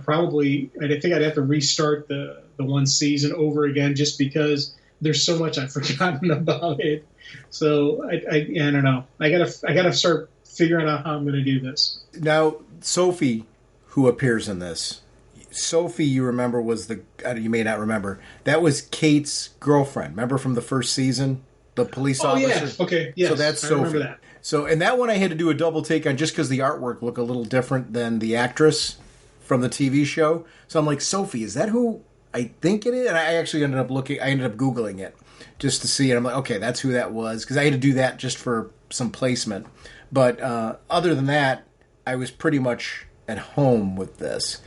probably, I think I'd have to restart the the one season over again just because there's so much I've forgotten about it. So I don't know. I gotta start figuring out how I'm going to do this. Now, Sophie, who appears in this, Sophie, you remember, was you may not remember, that was Kate's girlfriend. Remember from the first season? The police officer? Yeah. Okay, yes. So that's Sophie. I remember that. So, and that one I had to do a double take on just because the artwork looked a little different than the actress from the TV show. So I'm like, Sophie, is that who I think it is? And I actually ended up Googling it just to see it. I'm like, okay, that's who that was. Because I had to do that just for some placement. But other than that, I was pretty much at home with this.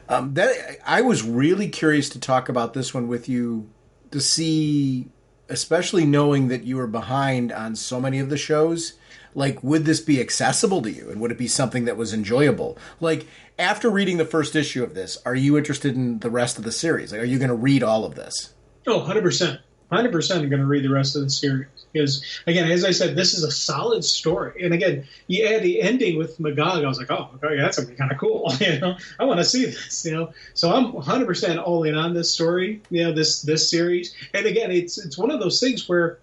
I was really curious to talk about this one with you, to see, especially knowing that you were behind on so many of the shows, like, would this be accessible to you? And would it be something that was enjoyable? Like, after reading the first issue of this, are you interested in the rest of the series? Like, are you going to read all of this? Oh, 100%. 100% I'm going to read the rest of the series. Because, again, as I said, this is a solid story. And, again, you add the ending with Magog. I was like, oh, okay, that's going to be kind of cool. I want to see this, So I'm 100% all in on this story, this series. And, again, it's one of those things where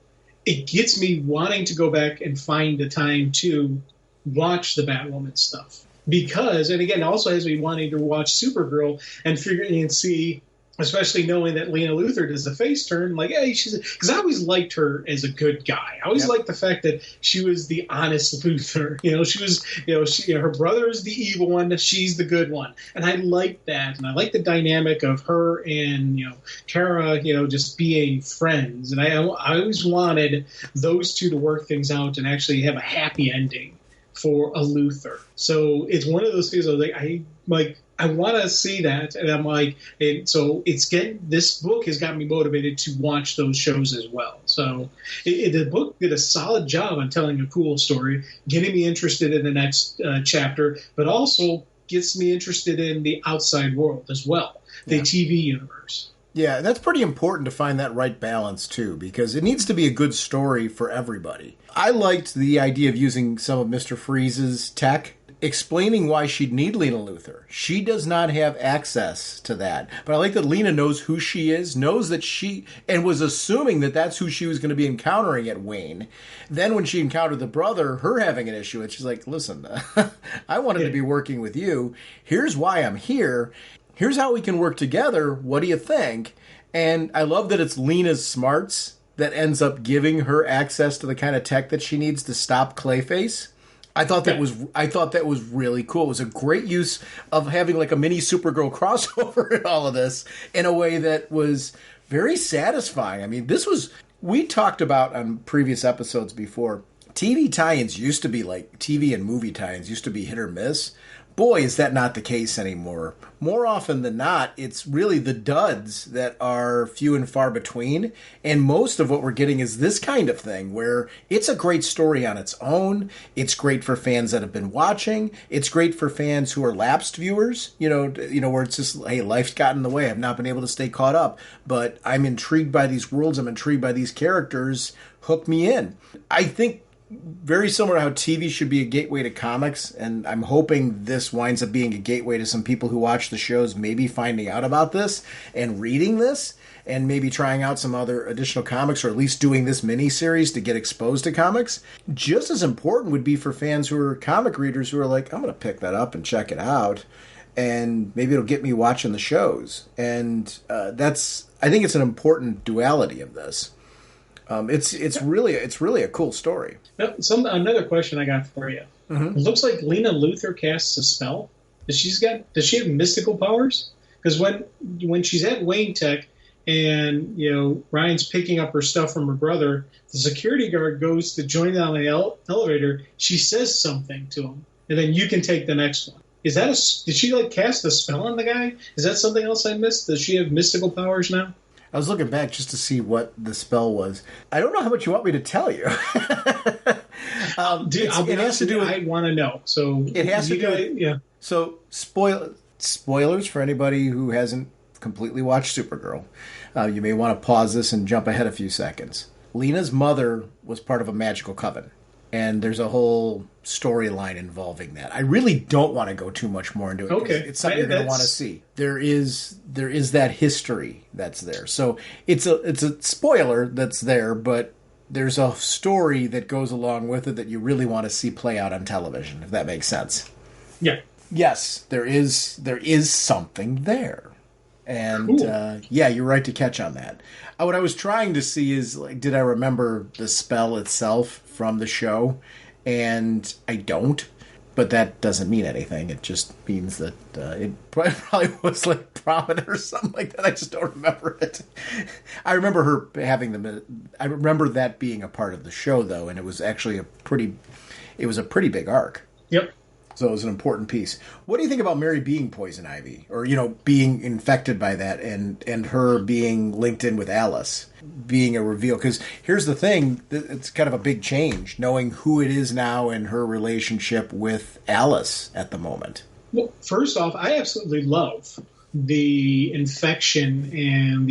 it gets me wanting to go back and find the time to watch the Batwoman stuff. Because, and again, also has me wanting to watch Supergirl and figuring and see, especially knowing that Lena Luthor does the face turn, like, hey, because I always liked her as a good guy. I always liked the fact that she was the honest Luthor. She was, her brother is the evil one, she's the good one, and I liked that, and I liked the dynamic of her and Kara, just being friends, and I always wanted those two to work things out and actually have a happy ending for a Luthor. So it's one of those things I was like, I want to see that, and I'm like, so this book has got me motivated to watch those shows as well. So the book did a solid job on telling a cool story, getting me interested in the next chapter, but also gets me interested in the outside world as well, the TV universe. Yeah, that's pretty important to find that right balance, too, because it needs to be a good story for everybody. I liked the idea of using some of Mr. Freeze's tech, explaining why she'd need Lena Luthor. She does not have access to that. But I like that Lena knows who she is, knows that and was assuming that that's who she was going to be encountering at Wayne. Then when she encountered the brother, her having an issue, and she's like, listen, I wanted to be working with you. Here's why I'm here. Here's how we can work together. What do you think? And I love that it's Lena's smarts that ends up giving her access to the kind of tech that she needs to stop Clayface. I thought that was really cool. It was a great use of having like a mini Supergirl crossover in all of this in a way that was very satisfying. I mean, we talked about on previous episodes before, TV tie-ins used to be like, TV and movie tie-ins used to be hit or miss. Boy, is that not the case anymore. More often than not, it's really the duds that are few and far between. And most of what we're getting is this kind of thing where it's a great story on its own. It's great for fans that have been watching. It's great for fans who are lapsed viewers, where it's just, hey, life's got in the way. I've not been able to stay caught up, but I'm intrigued by these worlds. I'm intrigued by these characters. Hook me in. I think very similar to how TV should be a gateway to comics, and I'm hoping this winds up being a gateway to some people who watch the shows, maybe finding out about this and reading this, and maybe trying out some other additional comics, or at least doing this mini-series to get exposed to comics. Just as important would be for fans who are comic readers who are like, I'm going to pick that up and check it out, and maybe it'll get me watching the shows. And I think it's an important duality of this. It's really a cool story. Another question I got for you. Mm-hmm. It looks like Lena Luthor casts a spell. Does she have mystical powers? Because when she's at Wayne Tech and Ryan's picking up her stuff from her brother, the security guard goes to join them on the elevator. She says something to him, and then you can take the next one. Did she cast a spell on the guy? Is that something else I missed? Does she have mystical powers now? I was looking back just to see what the spell was. I don't know how much you want me to tell you. It has to do with... I want to know. So it has to do with... Yeah. So spoilers for anybody who hasn't completely watched Supergirl. You may want to pause this and jump ahead a few seconds. Lena's mother was part of a magical coven. And there's a whole storyline involving that. I really don't want to go too much more into it. Okay. It's something you're going to want to see. There is that history that's there. So it's a spoiler that's there, but there's a story that goes along with it that you really want to see play out on television, if that makes sense. Yeah. Yes, there is something there. And, cool. Yeah, you're right to catch on that. What I was trying to see is, like, did I remember the spell itself from the show? And I don't. But that doesn't mean anything. It just means that it probably was, like, prominent or something like that. I just don't remember it. I remember her having them. I remember that being a part of the show, though, and it was actually a pretty big arc. Yep. So it was an important piece. What do you think about Mary being poison ivy, or being infected by that, and her being linked in with Alice, being a reveal? Because here's the thing: it's kind of a big change, knowing who it is now and her relationship with Alice at the moment. Well, first off, I absolutely love the infection and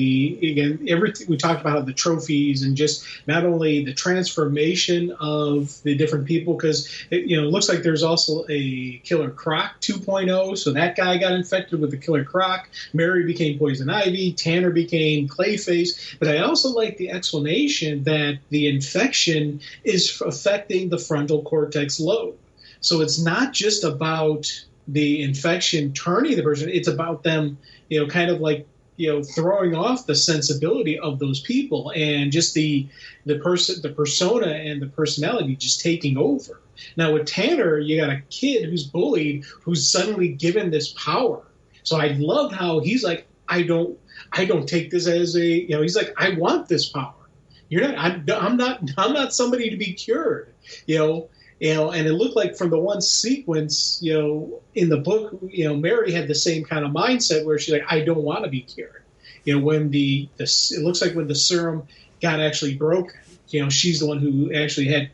everything we talked about, the trophies, and just not only the transformation of the different people, because it looks like there's also a Killer Croc 2.0, so that guy got infected with the Killer Croc. Mary became Poison Ivy, Tanner became Clayface, but I also like the explanation that the infection is affecting the frontal cortex lobe. So it's not just about the infection turning the person, it's about them, kind of like, throwing off the sensibility of those people, and just the persona and the personality just taking over. Now with Tanner, you got a kid who's bullied, who's suddenly given this power. So I love how he's like, I don't take this as a, he's like, I want this power. I'm not somebody to be cured, and it looked like from the one sequence, in the book, Mary had the same kind of mindset where she's like, I don't want to be cured. When it looks like when the serum got actually broken, she's the one who actually had,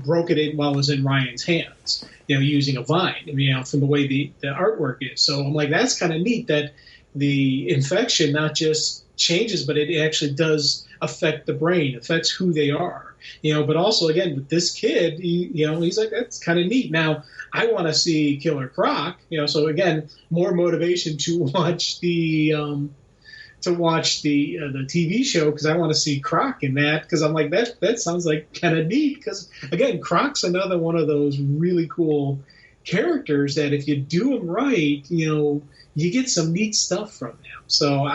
broken it while it was in Ryan's hands, using a vine, from the way the artwork is. So I'm like, that's kind of neat that the infection not just changes, but it actually does affect the brain, affects who they are. But also, again, with this kid, he's like, that's kind of neat. Now, I want to see Killer Croc, so again, more motivation to watch the TV show, because I want to see Croc in that, because I'm like, that sounds like kind of neat, because, again, Croc's another one of those really cool characters that if you do them right, you get some neat stuff from them. So,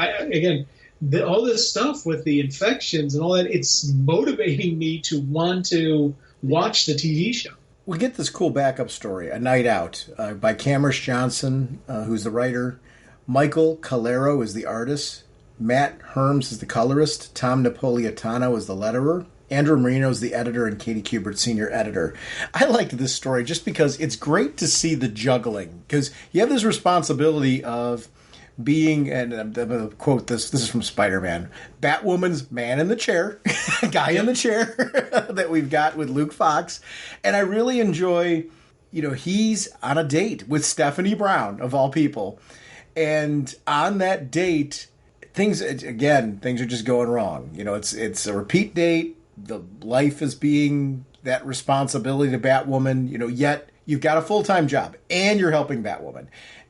all this stuff with the infections and all that, it's motivating me to want to watch the TV show. We get this cool backup story, A Night Out, by Cameron Johnson, who's the writer. Michael Calero is the artist. Matt Herms is the colorist. Tom Napolitano is the letterer. Andrew Marino is the editor, and Katie Kubert, senior editor. I liked this story just because it's great to see the juggling, because you have this responsibility of being, and I'm going to quote this is from Spider-Man, Batwoman's man in the chair, guy in the chair that we've got with Luke Fox. And I really enjoy, he's on a date with Stephanie Brown, of all people. And on that date, things are just going wrong. It's a repeat date. The life is being that responsibility to Batwoman, yet you've got a full-time job and you're helping Batwoman.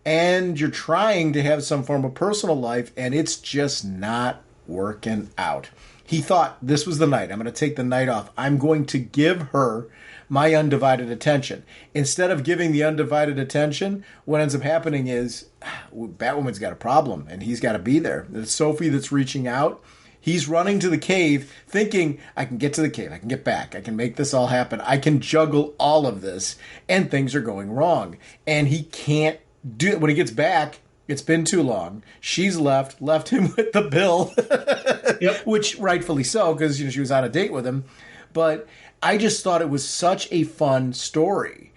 And you're trying to have some form of personal life, and it's just not working out. He thought this was the night. I'm going to take the night off. I'm going to give her my undivided attention. Instead of giving the undivided attention, what ends up happening is Batwoman's got a problem, and he's got to be there. It's Sophie that's reaching out. He's running to the cave thinking, I can get to the cave. I can get back. I can make this all happen. I can juggle all of this. And things are going wrong. And he can't do it. When he gets back, it's been too long. She's left him with the bill, yep. Which rightfully so, because she was on a date with him. But I just thought it was such a fun story.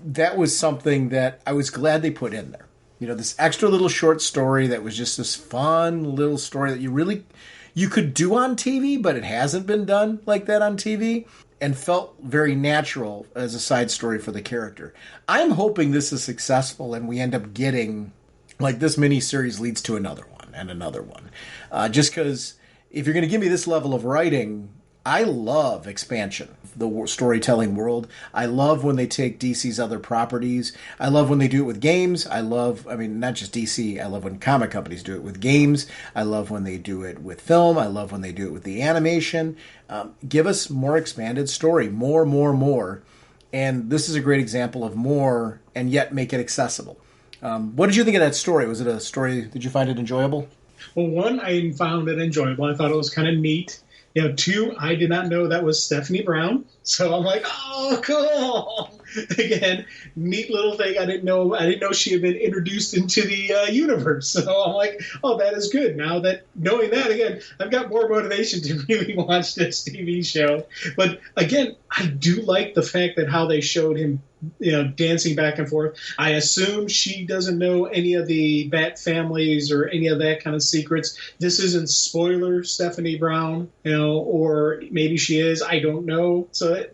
That was something that I was glad they put in there. This extra little short story that was just this fun little story that you could do on TV, but it hasn't been done like that on TV. And felt very natural as a side story for the character. I'm hoping this is successful and we end up getting, like, this miniseries leads to another one and another one. Just because if you're going to give me this level of writing, I love expansion the storytelling world. I love when they take DC's other properties. I love when they do it with games. Not just DC. I love when comic companies do it with games. I love when they do it with film. I love when they do it with the animation. Give us more expanded story. More. And this is a great example of more and yet make it accessible. What did you think of that story? Was it a story, did you find it enjoyable? Well, one, I found it enjoyable. I thought it was kind of neat. Two, I did not know that was Stephanie Brown. So I'm like, oh, cool. Again, neat little thing. I didn't know she had been introduced into the universe. So I'm like, oh, that is good. Now that knowing that, again, I've got more motivation to really watch this TV show. But again, I do like the fact that how they showed him, dancing back and forth. I assume she doesn't know any of the Bat families or any of that kind of secrets. This isn't spoiler Stephanie Brown, or maybe she is. I don't know. So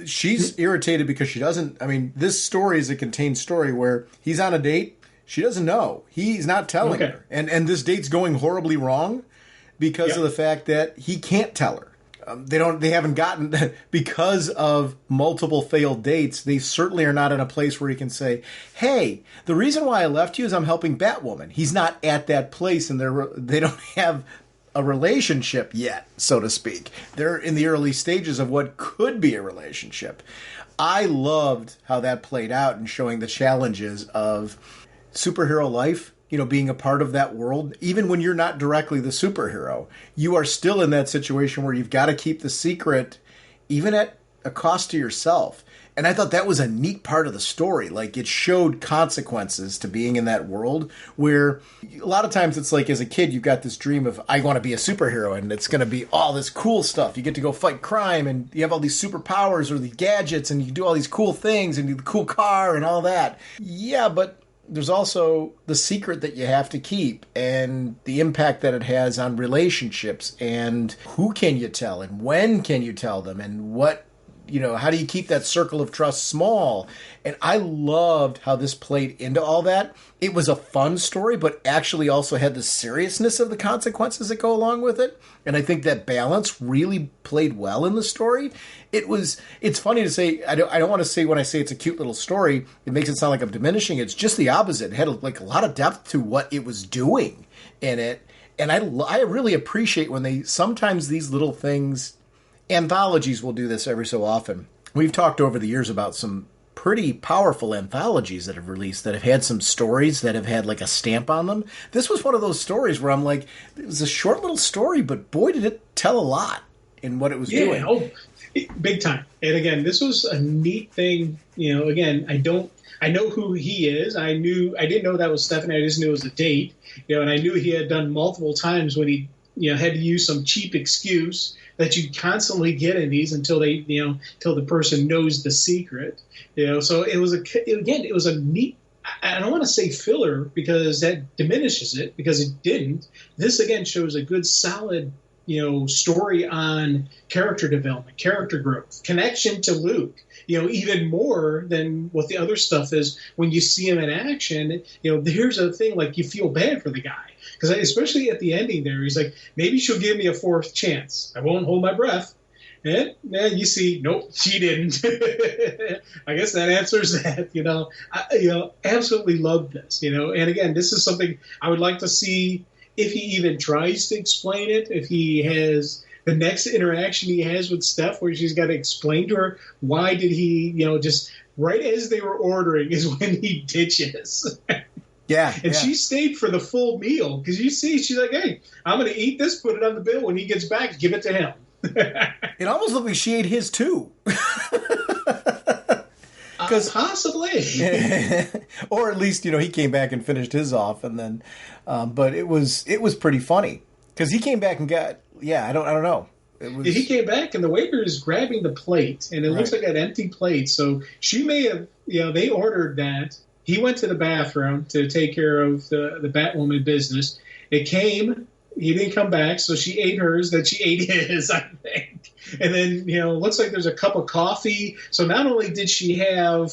she's irritated because she doesn't. This story is a contained story where he's on a date. She doesn't know. He's not telling her. And this date's going horribly wrong because of the fact that he can't tell her. They haven't gotten, because of multiple failed dates, they certainly are not in a place where he can say, hey, the reason why I left you is I'm helping Batwoman. He's not at that place, and they don't have a relationship yet, so to speak. They're in the early stages of what could be a relationship. I loved how that played out and showing the challenges of superhero life. Being a part of that world, even when you're not directly the superhero, you are still in that situation where you've got to keep the secret, even at a cost to yourself. And I thought that was a neat part of the story. Like, it showed consequences to being in that world where a lot of times it's like, as a kid, you've got this dream of, I want to be a superhero, and it's going to be all this cool stuff. You get to go fight crime, and you have all these superpowers or these gadgets, and you do all these cool things, and you have a cool car and all that. Yeah, but there's also the secret that you have to keep and the impact that it has on relationships, and who can you tell and when can you tell them, and how do you keep that circle of trust small? And I loved how this played into all that. It was a fun story, but actually also had the seriousness of the consequences that go along with it. And I think that balance really played well in the story. It's funny to say, I don't want to say when I say it's a cute little story, it makes it sound like I'm diminishing. It's just the opposite. It had a lot of depth to what it was doing in it. And I really appreciate when sometimes these little things, anthologies will do this every so often. We've talked over the years about some pretty powerful anthologies that have released that have had some stories that have had like a stamp on them. This was one of those stories where I'm like, it was a short little story, but boy, did it tell a lot in what it was doing. Oh, big time. And again, this was a neat thing. Again, I know who he is. I didn't know that was Stephanie. I just knew it was a date. And I knew he had done multiple times when he had to use some cheap excuse that you constantly get in these until till the person knows the secret. So it was a neat, I don't want to say filler because that diminishes it, because it didn't. This again shows a good solid story on character development, character growth, connection to Luke, even more than what the other stuff is. When you see him in action, here's a thing, like, you feel bad for the guy. Because especially at the ending there, he's like, maybe she'll give me a fourth chance. I won't hold my breath. And you see, nope, she didn't. I guess that answers that. I absolutely love this. And again, this is something I would like to see if he even tries to explain it. If he has the next interaction he has with Steph, where she's got to explain to her why did he, just right as they were ordering is when he ditches. Yeah. And she stayed for the full meal, because you see, she's like, hey, I'm going to eat this, put it on the bill. When he gets back, give it to him. It almost looked like she ate his too. Possibly. Or at least, he came back and finished his off, and then, but it was pretty funny because he came back and got, I don't know. He came back and the waiter is grabbing the plate, and it looks like an empty plate. So she may have, they ordered that. He went to the bathroom to take care of the Batwoman business. It came. He didn't come back, so she ate hers. Then she ate his, I think. And then, looks like there's a cup of coffee. So not only did she have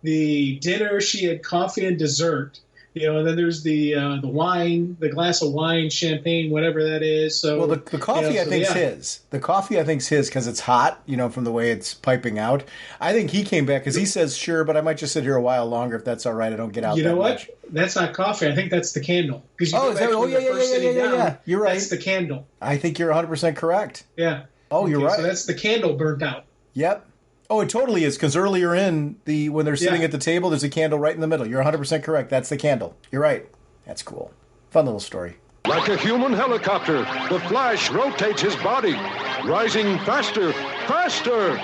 the dinner, she had coffee and dessert. And then there's the wine, the glass of wine, champagne, whatever that is. So, well, the coffee I think is his. The coffee I think is his because it's hot, from the way it's piping out. I think he came back because he says, sure, but I might just sit here a while longer if that's all right. I don't get out. You know what? Much. That's not coffee. I think that's the candle. Yeah. You're right. That's the candle. I think you're 100% correct. Yeah. Oh, you're right. So that's the candle burnt out. Yep. Oh, it totally is, because earlier when they're sitting at the table, there's a candle right in the middle. You're 100% correct. That's the candle. You're right. That's cool. Fun little story. Like a human helicopter, the Flash rotates his body, rising faster, faster.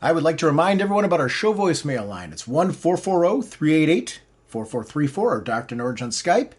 I would like to remind everyone about our show voicemail line. It's 1-440-388-4434 or drnorge on Skype.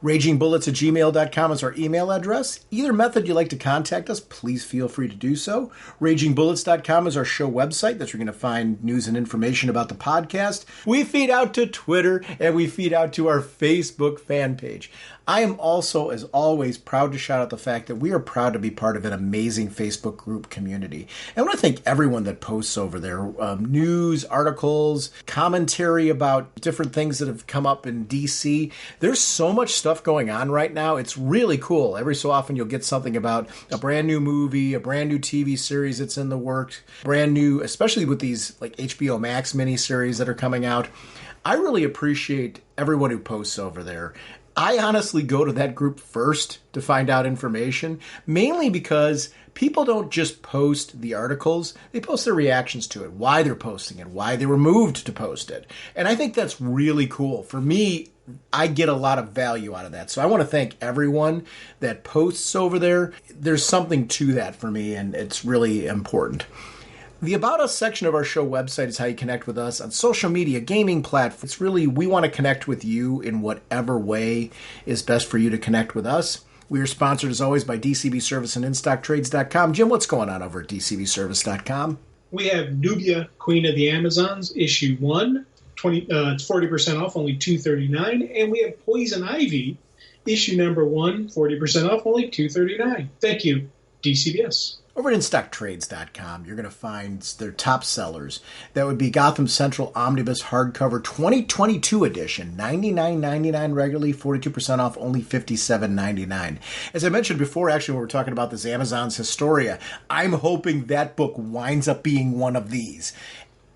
RagingBullets@gmail.com is our email address. Either method you'd like to contact us, please feel free to do so. RagingBullets.com is our show website. That's where you're going to find news and information about the podcast. We feed out to Twitter, and we feed out to our Facebook fan page. I am also, as always, proud to shout out the fact that we are proud to be part of an amazing Facebook group community. And I want to thank everyone that posts over there. News, articles, commentary about different things that have come up in DC. There's so much stuff going on right now. It's really cool. Every so often you'll get something about a brand new movie, a brand new TV series that's in the works, brand new, especially with these like HBO Max miniseries that are coming out. I really appreciate everyone who posts over there. I honestly go to that group first to find out information, mainly because people don't just post the articles, they post their reactions to it, why they're posting it, why they were moved to post it. And I think that's really cool. For me, I get a lot of value out of that. So I want to thank everyone that posts over there. There's something to that for me, and it's really important. The About Us section of our show website is how you connect with us on social media, gaming platforms. It's really, we want to connect with you in whatever way is best for you to connect with us. We are sponsored, as always, by DCB Service and InStockTrades.com. Jim, what's going on over at DCBService.com? We have Nubia, Queen of the Amazons, issue 1. It's 40% off, only $2.39. And we have Poison Ivy, issue number 1, 40% off, only $2.39. Thank you, DCBS. Over at InStockTrades.com, you're going to find their top sellers. That would be Gotham Central Omnibus Hardcover 2022 edition, $99.99 regularly, 42% off, only $57.99. As I mentioned before, actually, when we were talking about this Amazon's Historia, I'm hoping that book winds up being one of these.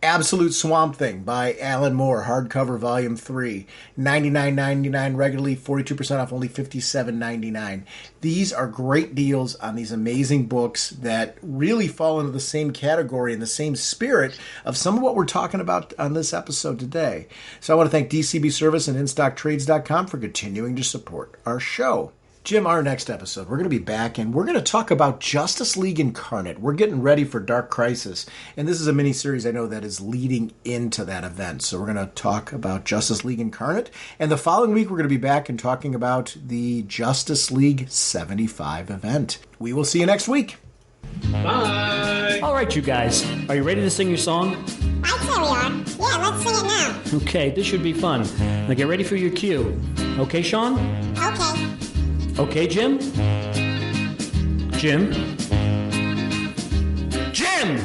Absolute Swamp Thing by Alan Moore, hardcover volume 3, $99.99 regularly, 42% off, only $57.99. These are great deals on these amazing books that really fall into the same category and the same spirit of some of what we're talking about on this episode today. So I want to thank DCB Service and InStockTrades.com for continuing to support our show. Jim, our next episode, we're going to be back and we're going to talk about Justice League Incarnate. We're getting ready for Dark Crisis, and this is a mini-series I know that is leading into that event. So we're going to talk about Justice League Incarnate, and the following week we're going to be back and talking about the Justice League 75 event. We will see you next week. Bye! All right, you guys, are you ready to sing your song? I'd say we are. Yeah, let's sing it now. Okay, this should be fun. Now get ready for your cue. Okay, Sean? Okay. Okay, Jim? Jim? Jim!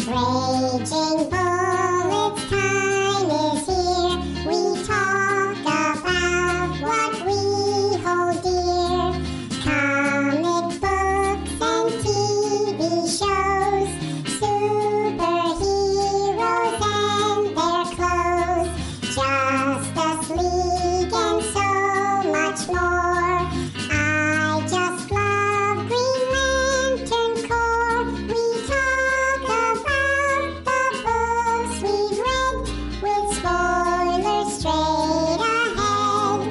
Raging Bullets time is here. We talk about what we hold dear. Comic books and TV shows. Superheroes and their clothes. Justice League and so much more. I just love Green Lantern Corps. We talk about the books we've read with spoilers straight ahead.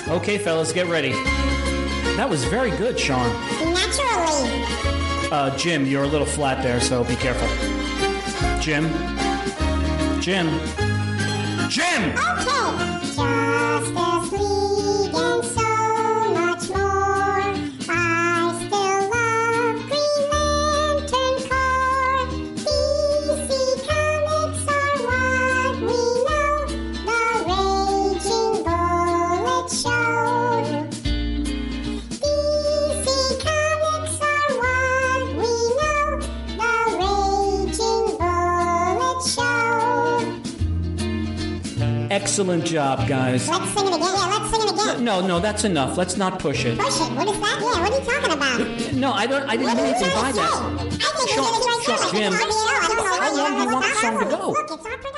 Okay, fellas, get ready. That was very good, Sean. Naturally. Jim, you're a little flat there, so be careful. Jim? Jim? Jim! Okay. Justice League and so much more. I still love Green Lantern Corps. DC Comics are what we know. The Raging Bullet Show. DC Comics are what we know. The Raging Bullet Show. Excellent job, guys. Let's sing it again. Yeah, let's sing it again. No, that's enough. Let's not push it. Push it. What is that? Yeah, what are you talking about? No, I didn't mean anything by that. I think we're going to try Jim, I don't know. how long do you want the song to go? Look, it's our production.